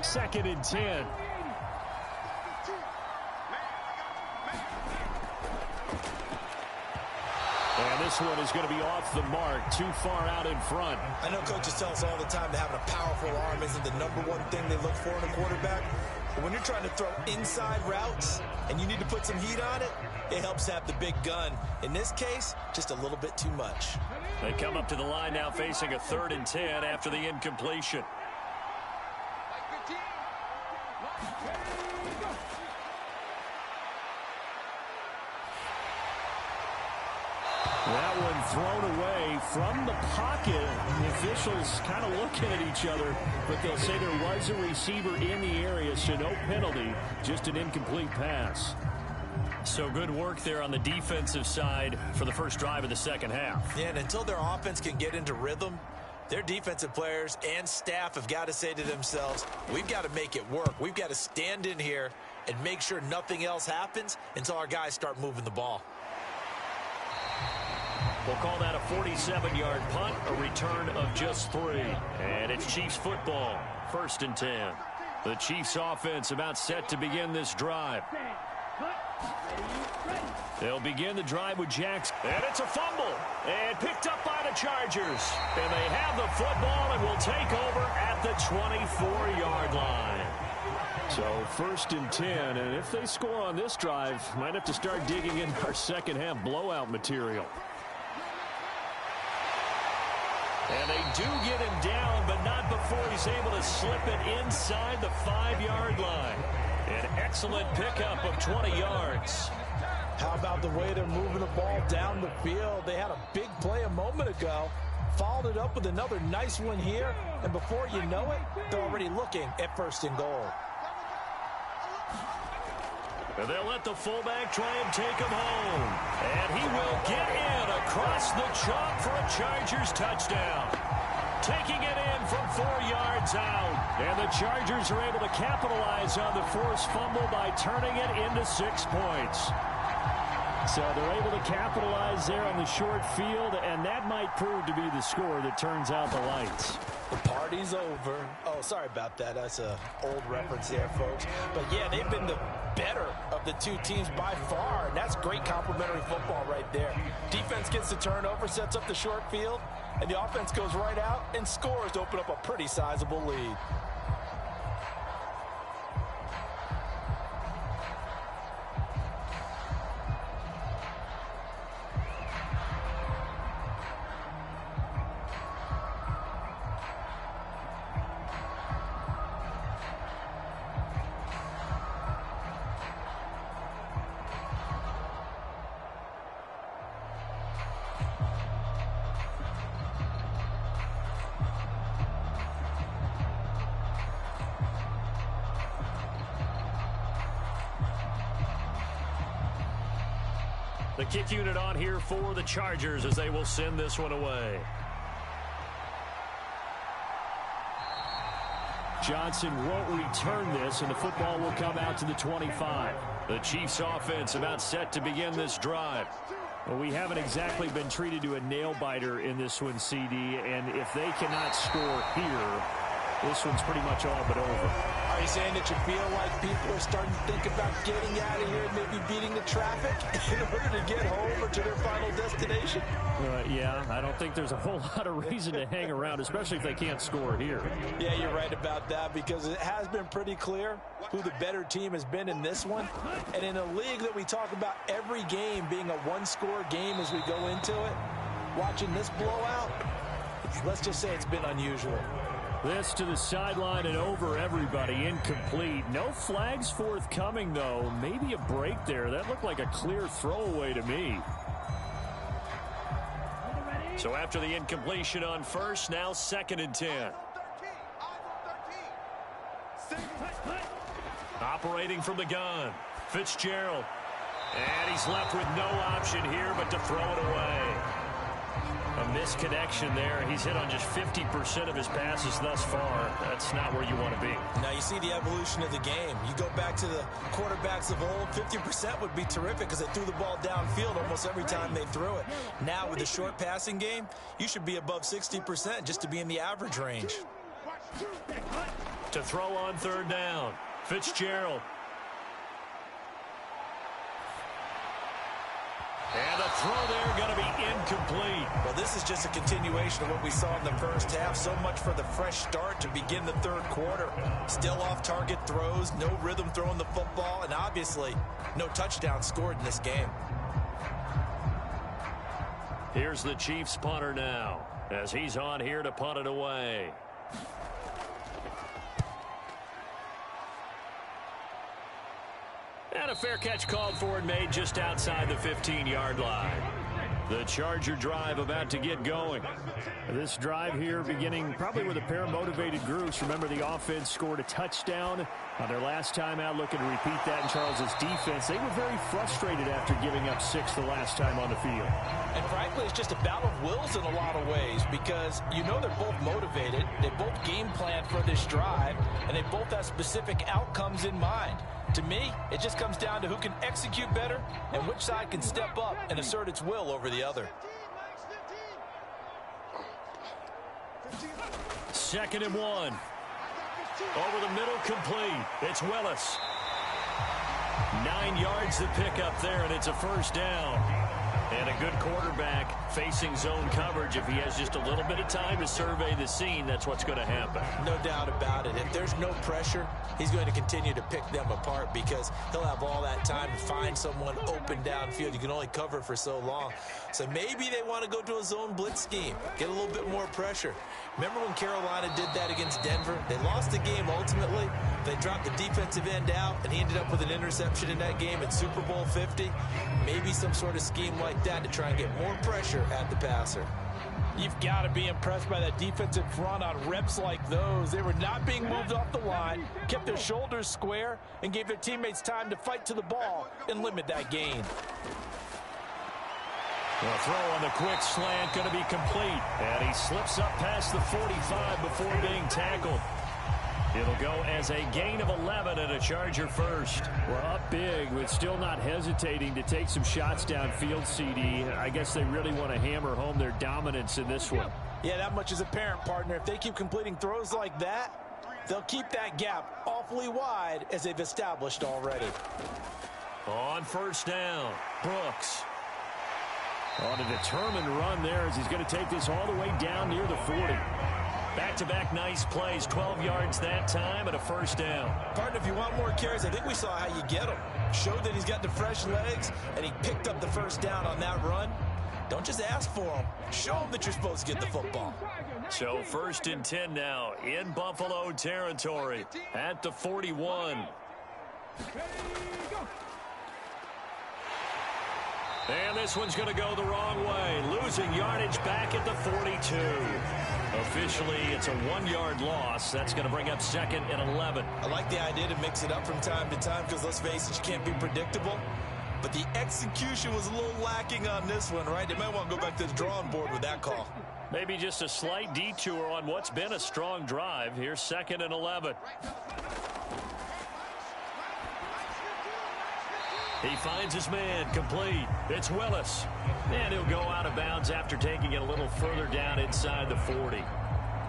A: Second and 10. And this one is going to be off the mark, too far out in front.
B: I know coaches tell us all the time that having a powerful arm isn't the #1 thing they look for in a quarterback. But when you're trying to throw inside routes and you need to put some heat on it, it helps have the big gun. In this case, just a little bit too much.
A: They come up to the line now facing a 3rd and 10 after the incompletion. That one thrown away from the pocket. The officials kind of looking at each other, but they'll say there was a receiver in the area, so no penalty, just an incomplete pass. So good work there on the defensive side for the first drive of the second half.
B: Yeah, and until their offense can get into rhythm, their defensive players and staff have got to say to themselves, we've got to make it work. We've got to stand in here and make sure nothing else happens until our guys start moving the ball.
A: We'll call that a 47-yard punt, a return of just 3. And it's Chiefs football, 1st and 10. The Chiefs offense about set to begin this drive. They'll begin the drive with Jackson. And it's a fumble. And picked up by the Chargers. And they have the football and will take over at the 24-yard line. So 1st and 10. And if they score on this drive, might have to start digging in our second half blowout material. And they do get him down, but not before he's able to slip it inside the 5-yard line. An excellent pickup of 20 yards.
C: How about the way they're moving the ball down the field? They had a big play a moment ago, followed it up with another nice one here, and before you know it, they're already looking at 1st and goal.
A: And they'll let the fullback try and take him home. And he will get in across the chalk for a Chargers touchdown. Taking it in from 4 yards out. And the Chargers are able to capitalize on the forced fumble by turning it into 6 points. So they're able to capitalize there on the short field, and that might prove to be the score that turns out the lights.
C: The party's over. Oh, sorry about that. That's an old reference there, folks. But, yeah, they've been the better of the two teams by far, and that's great complimentary football right there. Defense gets the turnover, sets up the short field, and the offense goes right out and scores to open up a pretty sizable lead.
A: The kick unit on here for the Chargers as they will send this one away. Johnson won't return this, and the football will come out to the 25. The Chiefs offense about set to begin this drive. Well, we haven't exactly been treated to a nail-biter in this one, CD, and if they cannot score here, this one's pretty much all but over.
C: Are you saying that you feel like people are starting to think about getting out of here and maybe beating the traffic in order to get home or to their final destination?
A: Yeah, I don't think there's a whole lot of reason to hang around, especially if they can't score here.
C: Yeah, you're right about that, because it has been pretty clear who the better team has been in this one. And in a league that we talk about every game being a one-score game as we go into it, watching this blowout, let's just say it's been unusual.
A: This to the sideline and over everybody. Incomplete. No flags forthcoming, though. Maybe a break there. That looked like a clear throwaway to me. So after the incompletion on first, now 2nd and 10. Operating from the gun, Fitzgerald. And he's left with no option here but to throw it away. A misconnection there. He's hit on just 50% of his passes thus far. That's not where you want to be.
B: Now you see the evolution of the game. You go back to the quarterbacks of old, 50% would be terrific because they threw the ball downfield almost every time they threw it. Now with the short passing game, you should be above 60% just to be in the average range.
A: To throw on 3rd down, Fitzgerald. And the throw there going to be incomplete.
B: Well, this is just a continuation of what we saw in the first half. So much for the fresh start to begin the 3rd quarter. Still off-target throws, no rhythm throwing the football, and obviously no touchdown scored in this game.
A: Here's the Chiefs punter now as he's on here to punt it away. And a fair catch called for and made just outside the 15-yard line. The Charger drive about to get going. This drive here beginning probably with a pair of motivated groups. Remember, the offense scored a touchdown on their last time out, looking to repeat that in Charles's defense. They were very frustrated after giving up 6 the last time on the field.
C: And frankly, it's just a battle of wills in a lot of ways, because you know they're both motivated, they both game plan for this drive, and they both have specific outcomes in mind. To me, it just comes down to who can execute better and which side can step up and assert its will over the other.
A: 2nd and 1. Over the middle, complete. It's Willis. 9 yards to pick up there, and it's a 1st down. And a good quarterback facing zone coverage. If he has just a little bit of time to survey the scene, that's what's going to happen.
B: No doubt about it. If there's no pressure, he's going to continue to pick them apart because he'll have all that time to find someone open downfield. You can only cover for so long. So maybe they want to go to a zone blitz scheme, get a little bit more pressure. Remember when Carolina did that against Denver? They lost the game ultimately. They dropped the defensive end out, and he ended up with an interception in that game at Super Bowl 50. Maybe some sort of scheme like that to try and get more pressure at the passer.
C: You've got to be impressed by that defensive front on reps like those. They were not being moved off the line, kept their shoulders square, and gave their teammates time to fight to the ball and limit that gain.
A: The throw on the quick slant going to be complete. And he slips up past the 45 before being tackled. It'll go as a gain of 11 and a Charger first. Well, up big, but still not hesitating to take some shots downfield, CD. I guess they really want to hammer home their dominance in this one.
C: Yeah, that much is apparent, partner. If they keep completing throws like that, they'll keep that gap awfully wide as they've established already.
A: On 1st down, Brooks. On a determined run there as he's going to take this all the way down near the 40. Back-to-back nice plays, 12 yards that time and a 1st down.
B: Partner, if you want more carries, I think we saw how you get them. Showed that he's got the fresh legs, and he picked up the 1st down on that run. Don't just ask for them. Show them that you're supposed to get the football.
A: So 1st and 10 now in Buffalo territory at the 41. And this one's going to go the wrong way. Losing yardage back at the 42. Officially, it's a 1-yard loss. That's going to bring up 2nd and 11.
B: I like the idea to mix it up from time to time because, let's face it, you can't be predictable. but the execution was a little lacking on this one, right? They might want to go back to the drawing board with that call.
A: Maybe just a slight detour on what's been a strong drive. Here's 2nd and 11. He finds his man, complete. It's Willis. And he'll go out of bounds after taking it a little further down inside the 40.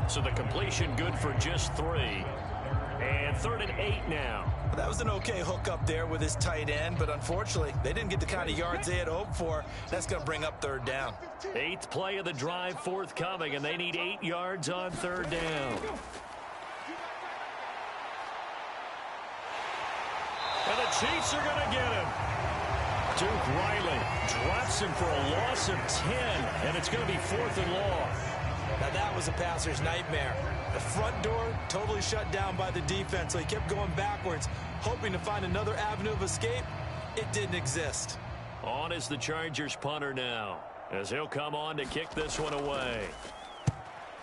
A: So the completion good for just 3. And 3rd and 8 now.
B: That was an okay hook up there with his tight end, but unfortunately, they didn't get the kind of yards they had hoped for. That's going to bring up 3rd down.
A: 8th play of the drive forthcoming, and they need 8 yards on 3rd down. And the Chiefs are going to get him. Duke Riley drops him for a loss of 10, and it's going to be 4th and long.
B: Now that was a passer's nightmare. The front door totally shut down by the defense, so he kept going backwards, hoping to find another avenue of escape. It didn't exist.
A: On is the Chargers punter now, as he'll come on to kick this one away.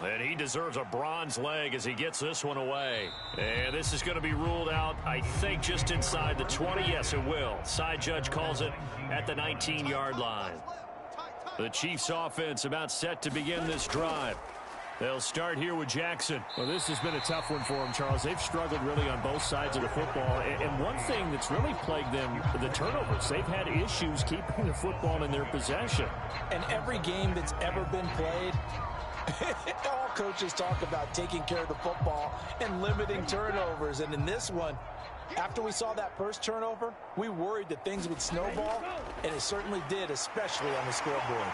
A: And he deserves a bronze leg as he gets this one away. And this is going to be ruled out, I think, just inside the 20. Yes, it will. Side judge calls it at the 19-yard line. The Chiefs offense about set to begin this drive. They'll start here with Jackson.
F: Well, this has been a tough one for them, Charles. They've struggled really on both sides of the football. And one thing that's really plagued them, the turnovers. They've had issues keeping the football in their possession.
C: And every game that's ever been played, all coaches talk about taking care of the football and limiting turnovers. And in this one, after we saw that first turnover, we worried that things would snowball, and it certainly did, especially on the scoreboard.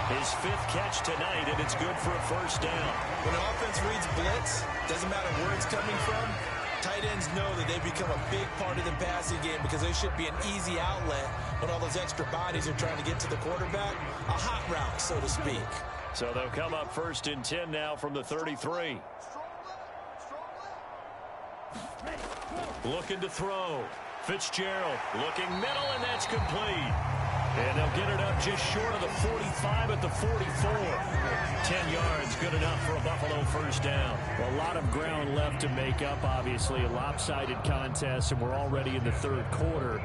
A: His 5th catch tonight, and it's good for a 1st down.
B: When an offense reads blitz, doesn't matter where it's coming from, tight ends know that they become a big part of the passing game because they should be an easy outlet when all those extra bodies are trying to get to the quarterback. A hot route, so to speak.
A: So they'll come up 1st and 10 now from the 33. Looking to throw. Fitzgerald looking middle, and that's complete. And they'll get it up just short of the 45 at the 44. 10 yards, good enough for a Buffalo 1st down.
F: Well, a lot of ground left to make up, obviously. A lopsided contest, and we're already in the 3rd quarter.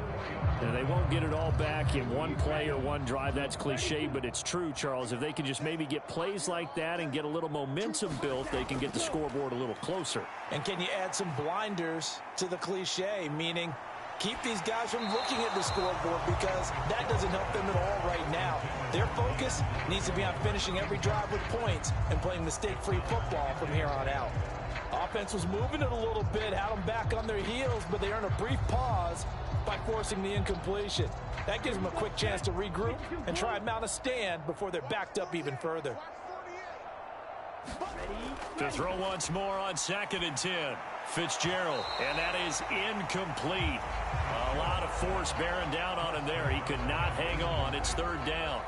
F: And they won't get it all back in one play or one drive. That's cliche, but it's true, Charles. If they can just maybe get plays like that and get a little momentum built, they can get the scoreboard a little closer.
C: And can you add some blinders to the cliche, meaning keep these guys from looking at the scoreboard, because that doesn't help them at all right now. Their focus needs to be on finishing every drive with points and playing mistake-free football from here on out. Offense was moving it a little bit, had them back on their heels, but they earned a brief pause by forcing the incompletion. That gives them a quick chance to regroup and try and mount a stand before they're backed up even further.
A: To throw once more on 2nd and 10. Fitzgerald, and that is incomplete. A lot of force bearing down on him there. He could not hang on. It's 3rd down.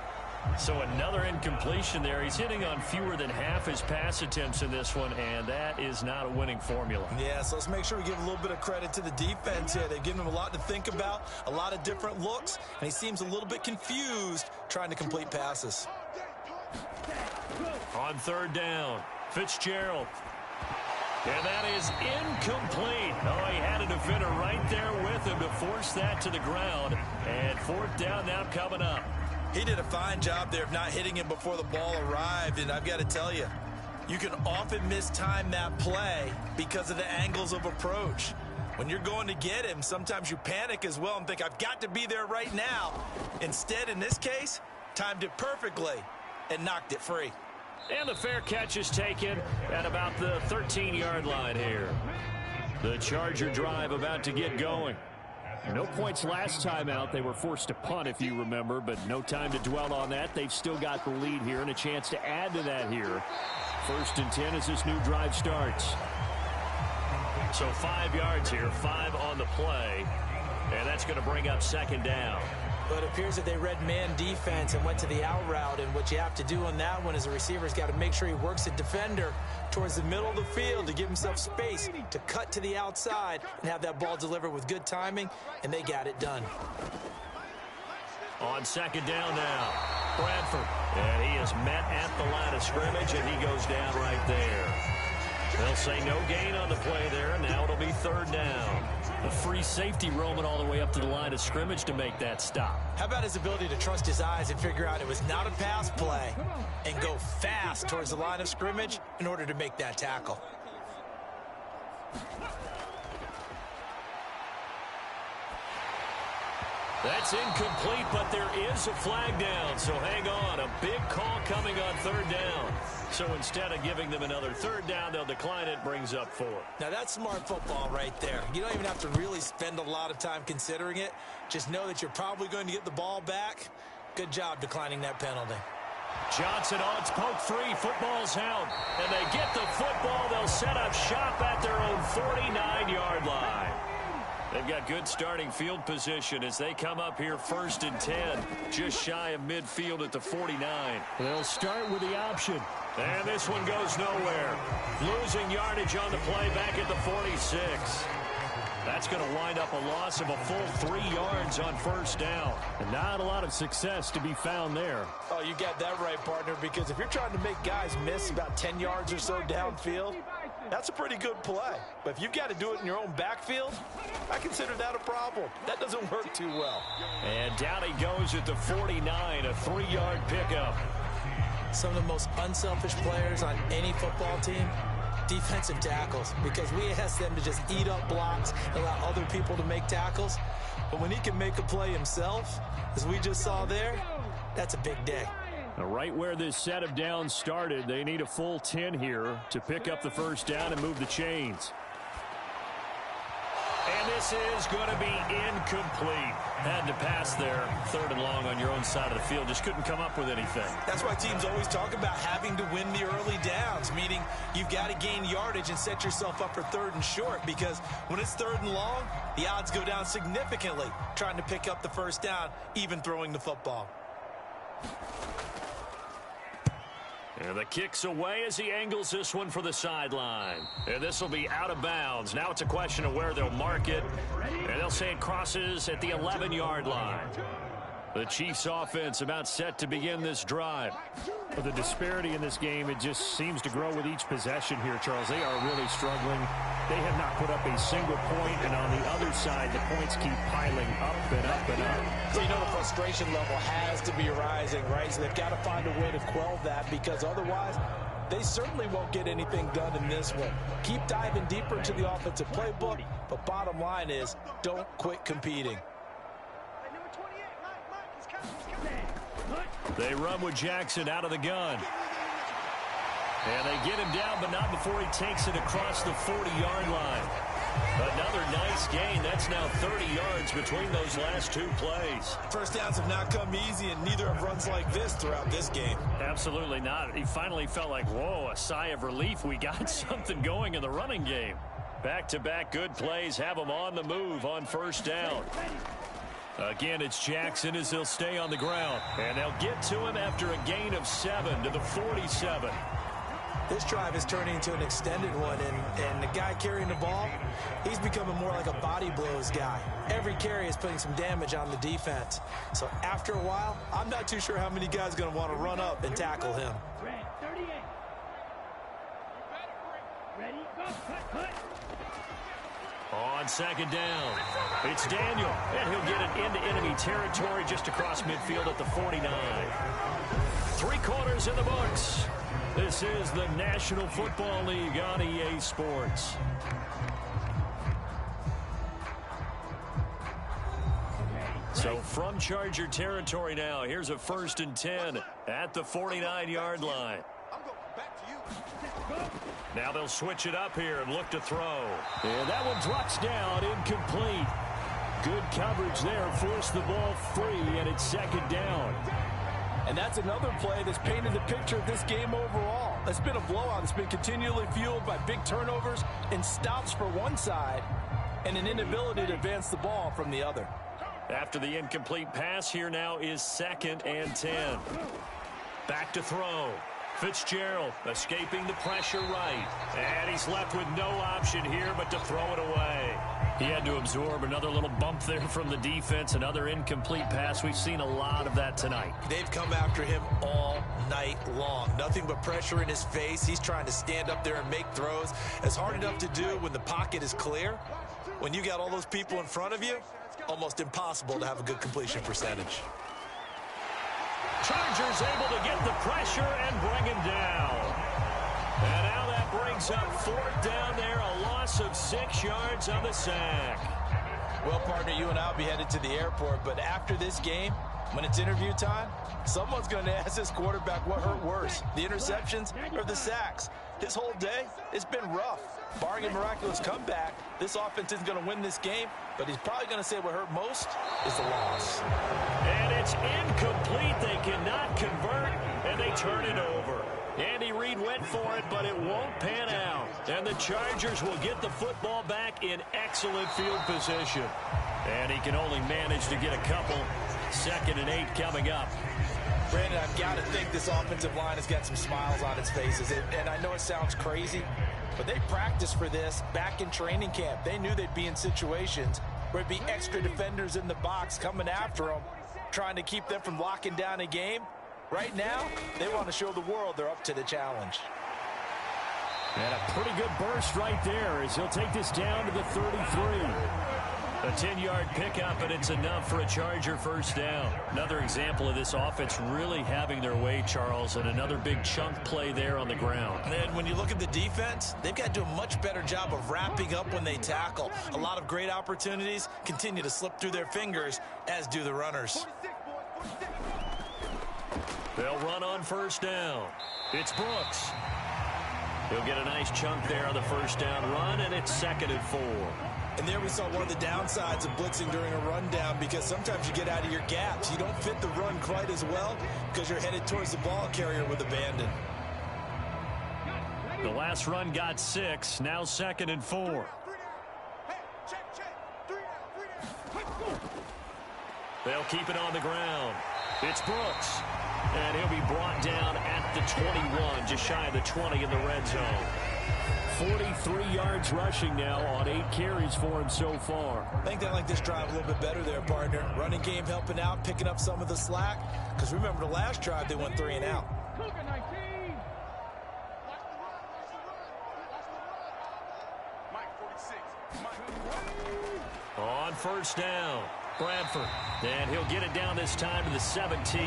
A: So another incompletion there. He's hitting on fewer than half his pass attempts in this one, and that is not a winning formula.
B: Yeah, so let's make sure we give a little bit of credit to the defense here. They've given him a lot to think about, a lot of different looks, and he seems a little bit confused trying to complete passes.
A: On 3rd down, Fitzgerald. And that is incomplete. Oh, he had a defender right there with him to force that to the ground. And 4th down now coming up.
B: He did a fine job there of not hitting him before the ball arrived, and I've got to tell you, you can often mistime that play because of the angles of approach. When you're going to get him, sometimes you panic as well and think, I've got to be there right now. Instead, in this case, timed it perfectly and knocked it free.
A: And the fair catch is taken at about the 13-yard line here. The Charger drive about to get going.
F: No points last time out. They were forced to punt, if you remember, but no time to dwell on that. They've still got the lead here and a chance to add to that here. 1st and 10 as this new drive starts.
A: So 5 yards here, 5 on the play, and that's going to bring up 2nd down.
B: But it appears that they read man defense and went to the out route, and what you have to do on that one is the receiver's got to make sure he works the defender towards the middle of the field to give himself space to cut to the outside and have that ball delivered with good timing, and they got it done.
A: On 2nd down now, Bradford. And he is met at the line of scrimmage, and he goes down right there. They'll say no gain on the play there. Now it'll be 3rd down.
F: A free safety roaming all the way up to the line of scrimmage to make that stop.
B: How about his ability to trust his eyes and figure out it was not a pass play and go fast towards the line of scrimmage in order to make that tackle?
A: That's incomplete, but there is a flag down, so hang on. A big call coming on third down. So instead of giving them another third down, they'll decline it, brings up 4.
B: Now that's smart football right there. You don't even have to really spend a lot of time considering it. Just know that you're probably going to get the ball back. Good job declining that penalty.
A: Johnson odds poke 3, football's out. And they get the football, they'll set up shop at their own 49-yard line. They've got good starting field position as they come up here 1st and 10, just shy of midfield at the 49.
F: They'll start with the option.
A: And this one goes nowhere. Losing yardage on the play back at the 46. That's going to wind up a loss of a full 3 yards on 1st down.
F: And not a lot of success to be found there.
C: Oh, you got that right, partner, because if you're trying to make guys miss about 10 yards or so downfield, that's a pretty good play. But if you've got to do it in your own backfield, I consider that a problem. That doesn't work too well.
A: And down he goes at the 49, a 3-yard pickup.
B: Some of the most unselfish players on any football team, defensive tackles, because we ask them to just eat up blocks and allow other people to make tackles. But when he can make a play himself, as we just saw there, that's a big day.
F: Now, right where this set of downs started, they need a full 10 here to pick up the 1st down and move the chains.
A: And this is going to be incomplete.
F: Had to pass there, 3rd and long on your own side of the field. Just couldn't come up with anything.
B: That's why teams always talk about having to win the early downs, meaning you've got to gain yardage and set yourself up for 3rd and short, because when it's 3rd and long, the odds go down significantly trying to pick up the 1st down, even throwing the football.
A: And the kick's away as he angles this one for the sideline. And this will be out of bounds. Now it's a question of where they'll mark it. And they'll say it crosses at the 11-yard line. The Chiefs offense about set to begin this drive.
F: The disparity in this game, it just seems to grow with each possession here, Charles. They are really struggling. They have not put up a single point, and on the other side, the points keep piling up and up and up.
C: So you know the frustration level has to be rising, right? So they've got to find a way to quell that, because otherwise they certainly won't get anything done in this one. Keep diving deeper into the offensive playbook, but bottom line is don't quit competing.
A: They run with Jackson out of the gun. And they get him down, but not before he takes it across the 40-yard line. Another nice gain. That's now 30 yards between those last 2 plays.
B: First downs have not come easy, and neither have runs like this throughout this game.
A: Absolutely not. He finally felt like, whoa, a sigh of relief. We got something going in the running game. Back-to-back good plays have them on the move on 1st down. Again, it's Jackson as he'll stay on the ground. And they'll get to him after a gain of 7 to the 47.
B: This drive is turning into an extended one, and the guy carrying the ball, he's becoming more like a body blows guy. Every carry is putting some damage on the defense. So after a while, I'm not too sure how many guys are going to want to run up and tackle him.
E: Ready, go, cut.
A: On 2nd down, it's Daniel, and he'll get it into enemy territory just across midfield at the 49. 3 quarters in the books. This is the National Football League on EA Sports. So from Charger territory now, here's a 1st and 10 at the 49-yard line. Now they'll switch it up here and look to throw.
F: And that one drops down, incomplete. Good coverage there, forced the ball free, and it's 2nd down.
C: And that's another play that's painted the picture of this game overall. It's been a blowout. It's been continually fueled by big turnovers and stops for one side and an inability to advance the ball from the other.
A: After the incomplete pass, here now is 2nd and 10. Back to throw. Fitzgerald escaping the pressure right. And he's left with no option here but to throw it away. He had to absorb another little bump there from the defense, another incomplete pass. We've seen a lot of that tonight.
B: They've come after him all night long. Nothing but pressure in his face. He's trying to stand up there and make throws. It's hard enough to do when the pocket is clear. When you got all those people in front of you, almost impossible to have a good completion percentage.
A: Chargers able to get the pressure and bring him down. And now that brings up 4th down there, a loss of 6 yards on the sack.
B: Well, partner, you and I will be headed to the airport, but after this game, when it's interview time, someone's going to ask this quarterback what hurt worse, the interceptions or the sacks. His whole day, it's been rough. Barring a miraculous comeback, this offense isn't going to win this game, but he's probably going to say what hurt most is the loss.
A: And it's incomplete. They cannot convert, and they turn it over. Andy Reid went for it, but it won't pan out. And the Chargers will get the football back in excellent field position. And he can only manage to get a couple. 2nd and 8 coming up.
B: Brandon, I've got to think this offensive line has got some smiles on its faces. And I know it sounds crazy, but they practiced for this back in training camp. They knew they'd be in situations where it'd be extra defenders in the box coming after them, trying to keep them from locking down a game. Right now, they want to show the world they're up to the challenge.
A: And a pretty good burst right there as he'll take this down to the 33. A 10-yard pickup, and it's enough for a Charger 1st down. Another example of this offense really having their way, Charles, and another big chunk play there on the ground.
B: And when you look at the defense, they've got to do a much better job of wrapping up when they tackle. A lot of great opportunities continue to slip through their fingers, as do the runners.
A: They'll run on 1st down. It's Brooks. He'll get a nice chunk there on the 1st down run, and it's 2nd and 4.
B: And there we saw one of the downsides of blitzing during a rundown, because sometimes you get out of your gaps. You don't fit the run quite as well because you're headed towards the ball carrier with abandon.
A: The last run got 6. Now 2nd and 4. They'll keep it on the ground. It's Brooks. And he'll be brought down at the 21, just shy of the 20 in the red zone. 43 yards rushing now on 8 carries for him so far.
B: I think they like this drive a little bit better there, partner. Running game helping out, picking up some of the slack. Because remember, the last drive, they went 3 and out.
A: On 1st down, Bradford. And he'll get it down this time to the 17.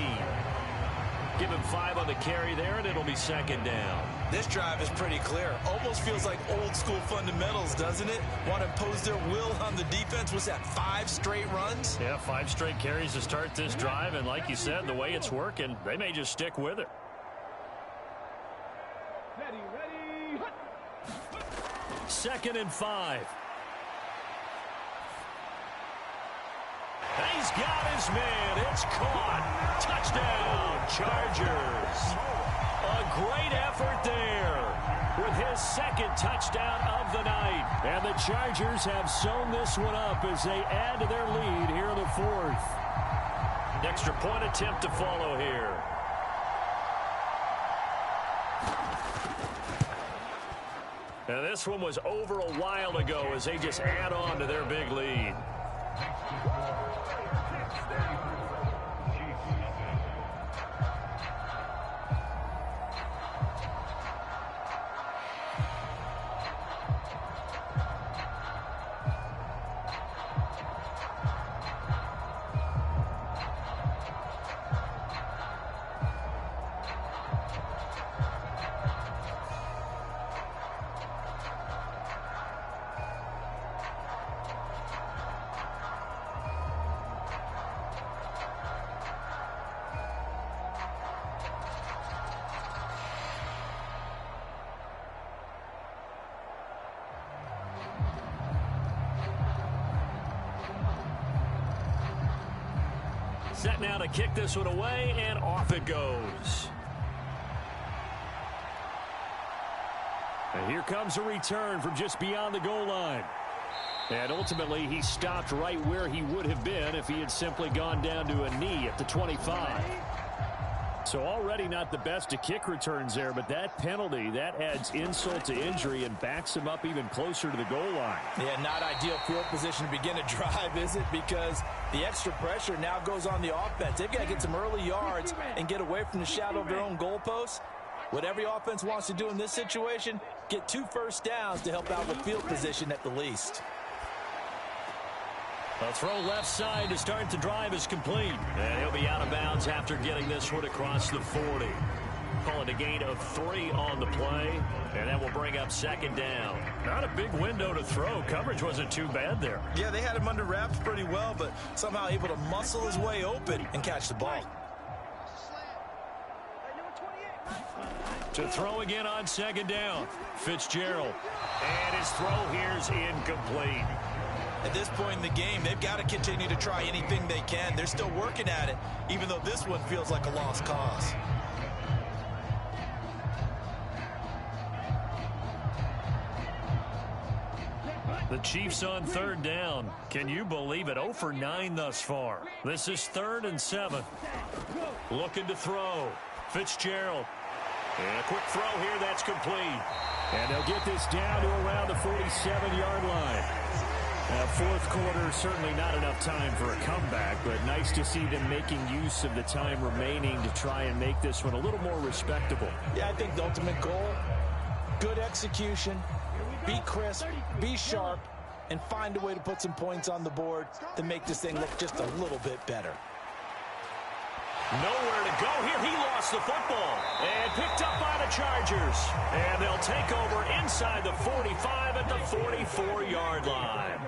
A: Give him 5 on the carry there, and it'll be 2nd down.
B: This drive is pretty clear. Almost feels like old school fundamentals, doesn't it? Want to impose their will on the defense. Was that 5 straight runs?
A: Yeah, 5 straight carries to start this drive, and like you said, the way it's working, they may just stick with it.
E: Ready.
A: 2nd and 5. He's got his man. It's caught. Touchdown, Chargers. A great effort there with his 2nd touchdown of the night. And the Chargers have sewn this one up as they add to their lead here in the 4th. Extra point attempt to follow here. And this one was over a while ago as they just add on to their big lead. Set now to kick this one away, and off it goes. And here comes a return from just beyond the goal line. And ultimately, he stopped right where he would have been if he had simply gone down to a knee at the 25. So already not the best of kick returns there, but that penalty, that adds insult to injury and backs him up even closer to the goal line.
B: Yeah, not ideal field position to begin a drive, is it? Because the extra pressure now goes on the offense. They've got to get some early yards and get away from the shadow of their own goalposts. What every offense wants to do in this situation, get 2 first downs to help out with field position at the least.
A: A throw left side to start the drive is complete. And he'll be out of bounds after getting this one across the 40. Call it a gain of 3 on the play. And that will bring up second down. Not a big window to throw. Coverage wasn't too bad there.
C: Yeah, they had him under wraps pretty well, but somehow able to muscle his way open and catch the ball.
A: To throw again on second down. Fitzgerald. And his throw here is incomplete.
C: At this point in the game, they've got to continue to try anything they can. They're still working at it, even though this one feels like a lost cause.
A: The Chiefs on third down. Can you believe it? 0 for 9 thus far. This is 3rd and 7. Looking to throw. Fitzgerald. And a quick throw here. That's complete.
F: And they'll get this down to around the 47-yard line. Fourth quarter, certainly not enough time for a comeback, but nice to see them making use of the time remaining to try and make this one a little more respectable.
C: Yeah, I think the ultimate goal, good execution, be crisp, be sharp, and find a way to put some points on the board to make this thing look just a little bit better.
A: Nowhere to go here. He lost the football and picked up by the Chargers. And they'll take over inside the 45 at the 44-yard line.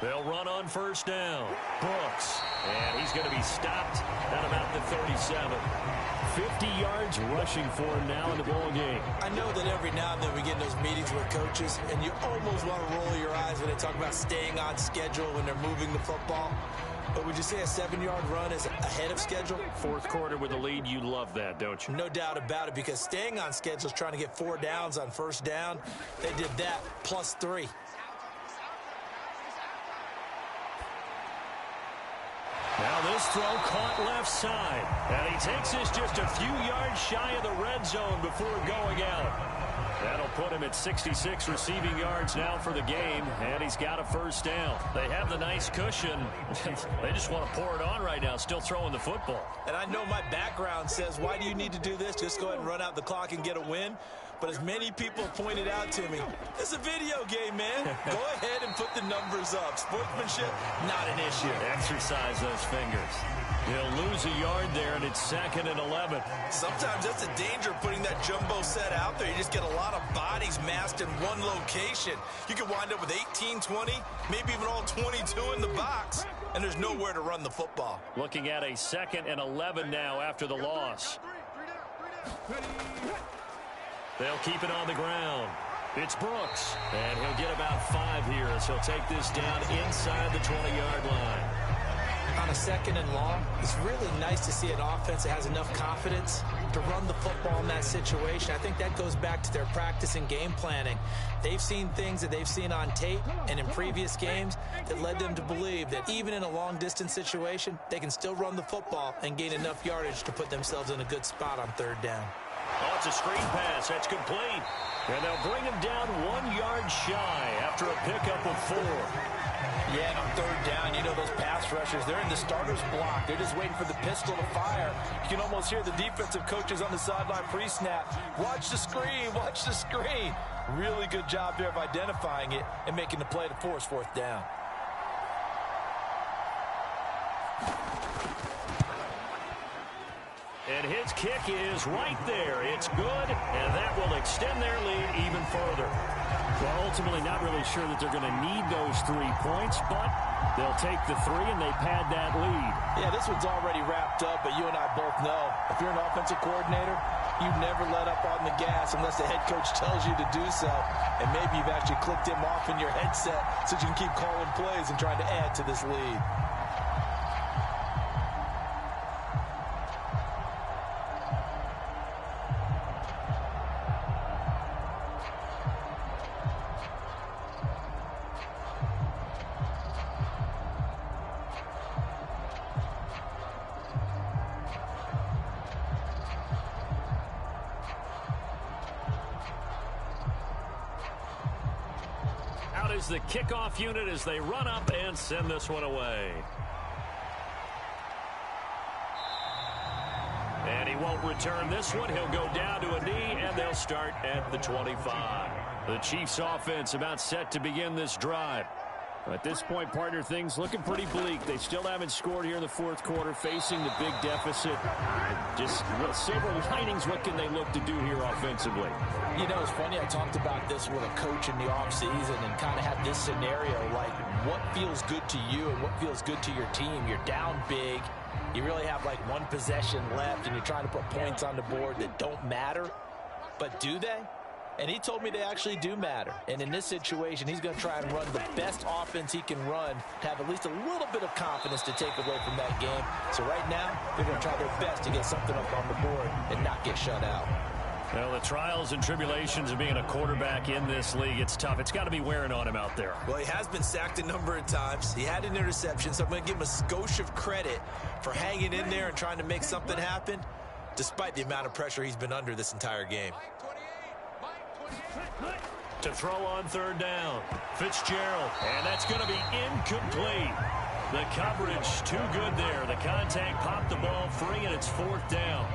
A: They'll run on first down. Brooks. And he's going to be stopped at about the 37.
F: 50 yards rushing for him now in the ball game.
C: I know that every now and then we get in those meetings with coaches, and you almost want to roll your eyes when they talk about staying on schedule when they're moving the football. But would you say a 7-yard run is ahead of schedule?
A: Fourth quarter with a lead, you love that, don't you?
C: No doubt about it, because staying on schedule is trying to get 4 downs on first down. They did that plus 3.
A: Now this throw caught left side. And he takes this just a few yards shy of the red zone before going out. That'll put him at 66 receiving yards now for the game. And he's got a first down. They have the nice cushion. They just want to pour it on right now, still throwing the football.
C: And I know my background says, why do you need to do this? Just go ahead and run out the clock and get a win. But as many people have pointed out to me, it's a video game, man. Go ahead and put the numbers up. Sportsmanship, not an issue.
A: Exercise those fingers. He'll lose a yard there, and it's 2nd and 11.
C: Sometimes that's the danger of putting that jumbo set out there. You just get a lot of bodies massed in one location. You can wind up with 18, 20, maybe even all 22 in the box, and there's nowhere to run the football.
A: Looking at a 2nd and 11 now after the loss. They'll keep it on the ground. It's Brooks, and he'll get about 5 here as he'll take this down inside the 20-yard line.
C: On a 2nd and long, it's really nice to see an offense that has enough confidence to run the football in that situation. I think that goes back to their practice and game planning. They've seen things that they've seen on tape and in previous games that led them to believe that even in a long-distance situation, they can still run the football and gain enough yardage to put themselves in a good spot on 3rd down.
A: Oh, it's a screen pass. That's complete. And they'll bring him down 1 yard shy after a pickup of 4.
C: Yeah, and on 3rd down, you know those pass rushers, they're in the starter's block. They're just waiting for the pistol to fire. You can almost hear the defensive coaches on the sideline pre-snap. Watch the screen, watch the screen. Really good job there of identifying it and making the play to force 4th down.
A: And his kick is right there. It's good, and that will extend their lead even further.
F: Well, ultimately not really sure that they're going to need those 3 points, but they'll take the 3 and they pad that lead.
C: Yeah, this one's already wrapped up, but you and I both know if you're an offensive coordinator, you never let up on the gas unless the head coach tells you to do so. And maybe you've actually clicked him off in your headset so you can keep calling plays and trying to add to this lead.
A: Is the kickoff unit as they run up and send this one away. And he won't return this one. He'll go down to a knee, and they'll start at the 25. The Chiefs offense about set to begin this drive.
F: At this point, partner, things looking pretty bleak. They still haven't scored here in the fourth quarter, facing the big deficit. Just silver linings, what can they look to do here offensively?
C: You know, it's funny, I talked about this with a coach in the offseason and kind of had this scenario, like what feels good to you and what feels good to your team. You're down big. You really have like one possession left, and you're trying to put points on the board that don't matter. But do they? And he told me they actually do matter. And in this situation, he's going to try and run the best offense he can run to have at least a little bit of confidence to take away from that game. So right now, they're going to try their best to get something up on the board and not get shut out.
A: Well, the trials and tribulations of being a quarterback in this league, it's tough. It's got to be wearing on him out there.
B: Well, he has been sacked a number of times. He had an interception, so I'm going to give him a skosh of credit for hanging in there and trying to make something happen, despite the amount of pressure he's been under this entire game.
A: To throw on third down, Fitzgerald, and that's going to be incomplete. The coverage too good there. The contact popped the ball free, and it's fourth down.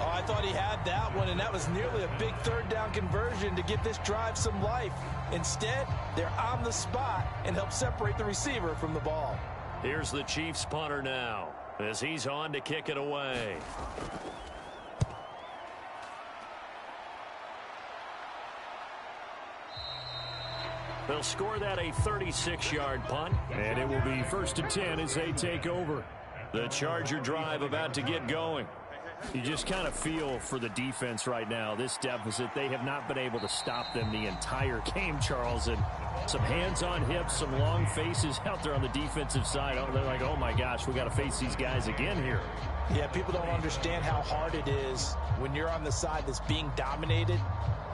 C: Oh, I thought he had that one, and that was nearly a big third down conversion to give this drive some life. Instead, they're on the spot and help separate the receiver from the ball.
A: Here's the Chiefs punter now as he's on to kick it away. They'll score that a 36-yard punt, and it will be 1st and 10 as they take over. The Charger drive about to get going.
F: You just kind of feel for the defense right now, this deficit. They have not been able to stop them the entire game, Charles. And some hands on hips, some long faces out there on the defensive side. They're like, oh, my gosh, we got to face these guys again here.
C: Yeah, people don't understand how hard it is when you're on the side that's being dominated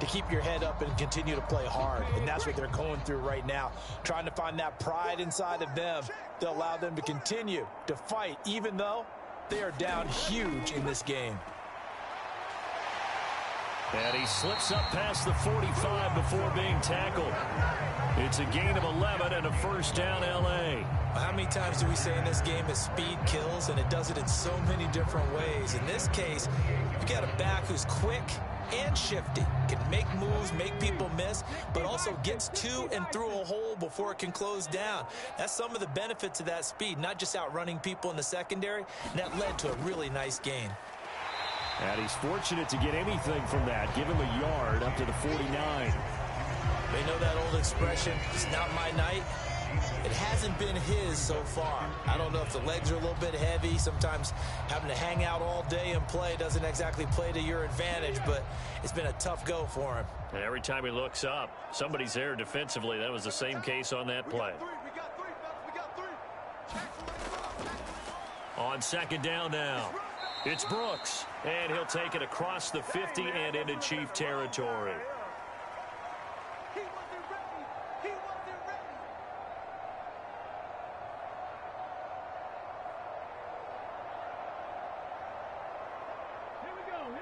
C: to keep your head up and continue to play hard. And that's what they're going through right now, trying to find that pride inside of them to allow them to continue to fight, even though they are down huge in this game.
A: And he slips up past the 45 before being tackled. It's a gain of 11 and a first down, L.A.
B: How many times do we say in this game that speed kills, and it does it in so many different ways? In this case, you got a back who's quick and shifty, can make moves, make people miss, but also gets to and through a hole before it can close down. That's some of the benefits of that speed, not just outrunning people in the secondary, and that led to a really nice gain.
F: And he's fortunate to get anything from that. Give him a yard up to the 49.
B: They know that old expression, it's not my night. It hasn't been his so far. I don't know if the legs are a little bit heavy. Sometimes having to hang out all day and play doesn't exactly play to your advantage, but it's been a tough go for him.
A: And every time he looks up, somebody's there defensively. That was the same case on that play. On second down now, it's Brooks, and he'll take it across the 50 and into Chief territory.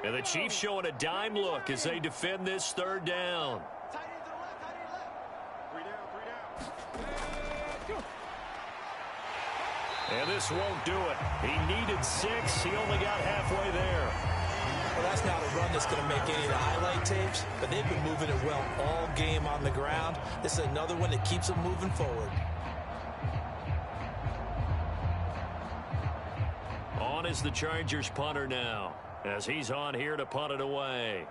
A: And the Chiefs showing a dime look as they defend this third down. And this won't do it. He needed 6. He only got halfway there.
B: Well, that's not a run that's going to make any of the highlight tapes, but they've been moving it well all game on the ground. This is another one that keeps them moving forward.
A: On is the Chargers punter now, as he's on here to punt it away.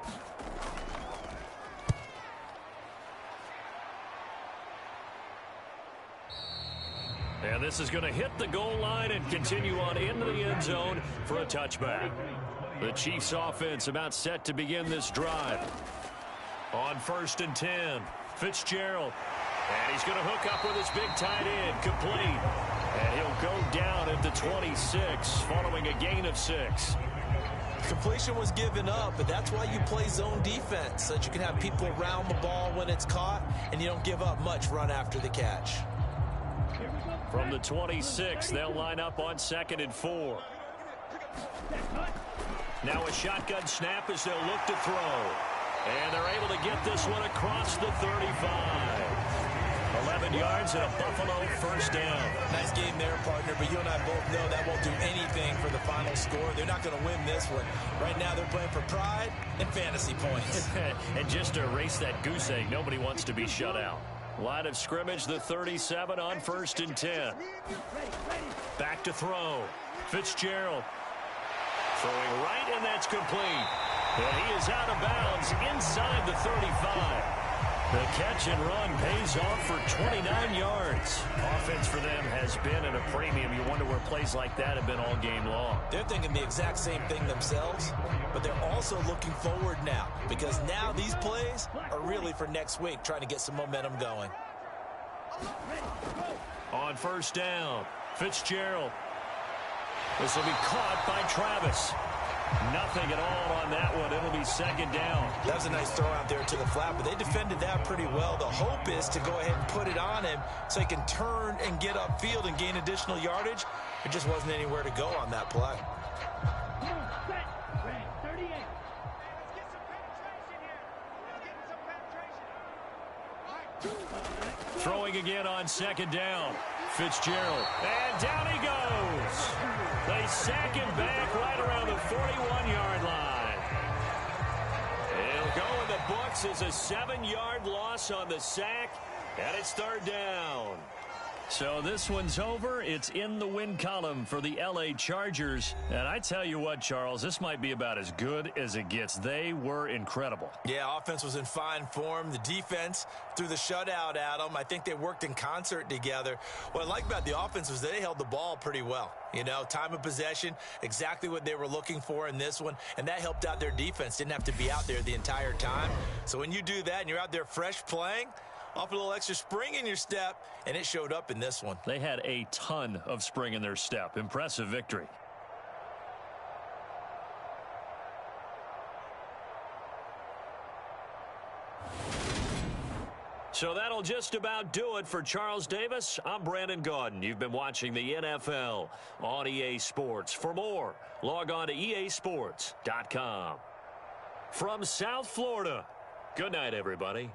A: And this is going to hit the goal line and continue on into the end zone for a touchback. The Chiefs offense about set to begin this drive. On 1st and 10, Fitzgerald. And he's going to hook up with his big tight end, complete. And he'll go down at the 26, following a gain of 6.
B: Completion was given up, but that's why you play zone defense, so that you can have people around the ball when it's caught, and you don't give up much run after the catch.
A: From the 26, they'll line up on 2nd and 4. Now a shotgun snap as they'll look to throw. And they're able to get this one across the 35. 11 7 yards and a Buffalo first down.
B: Nice game there, partner, but you and I both know that won't do anything for the final score. They're not going to win this one. Right now they're playing for pride and fantasy points.
A: And just to erase that goose egg, nobody wants to be shut out. Line of scrimmage, the 37 on 1st and 10. Back to throw. Fitzgerald throwing right, and that's complete. And he is out of bounds inside the 35. The catch and run pays off for 29 yards. Offense for them has been at a premium. You wonder where plays like that have been all game long.
B: They're thinking the exact same thing themselves, but they're also looking forward now, because now these plays are really for next week, trying to get some momentum going.
A: On 1st down, Fitzgerald. This will be caught by Travis. Nothing at all on that one. It'll be 2nd down.
B: That was a nice throw out there to the flat, but they defended that pretty well. The hope is to go ahead and put it on him so he can turn and get upfield and gain additional yardage. It just wasn't anywhere to go on that play.
A: Throwing again on 2nd down. Fitzgerald. And down he goes. They sack him back right around the 41-yard line. It'll go in the books as a 7-yard loss on the sack, and it's 3rd down. So this one's over. It's in the win column for the L.A. Chargers. And I tell you what, Charles, this might be about as good as it gets. They were incredible.
B: Yeah, offense was in fine form. The defense threw the shutout at them. I think they worked in concert together. What I like about the offense was they held the ball pretty well. You know, time of possession, exactly what they were looking for in this one. And that helped out their defense. Didn't have to be out there the entire time. So when you do that and you're out there fresh playing, off a little extra spring in your step, and it showed up in this one.
A: They had a ton of spring in their step. Impressive victory. So that'll just about do it for Charles Davis. I'm Brandon Gaudin. You've been watching the NFL on EA Sports. For more, log on to easports.com. From South Florida, good night, everybody.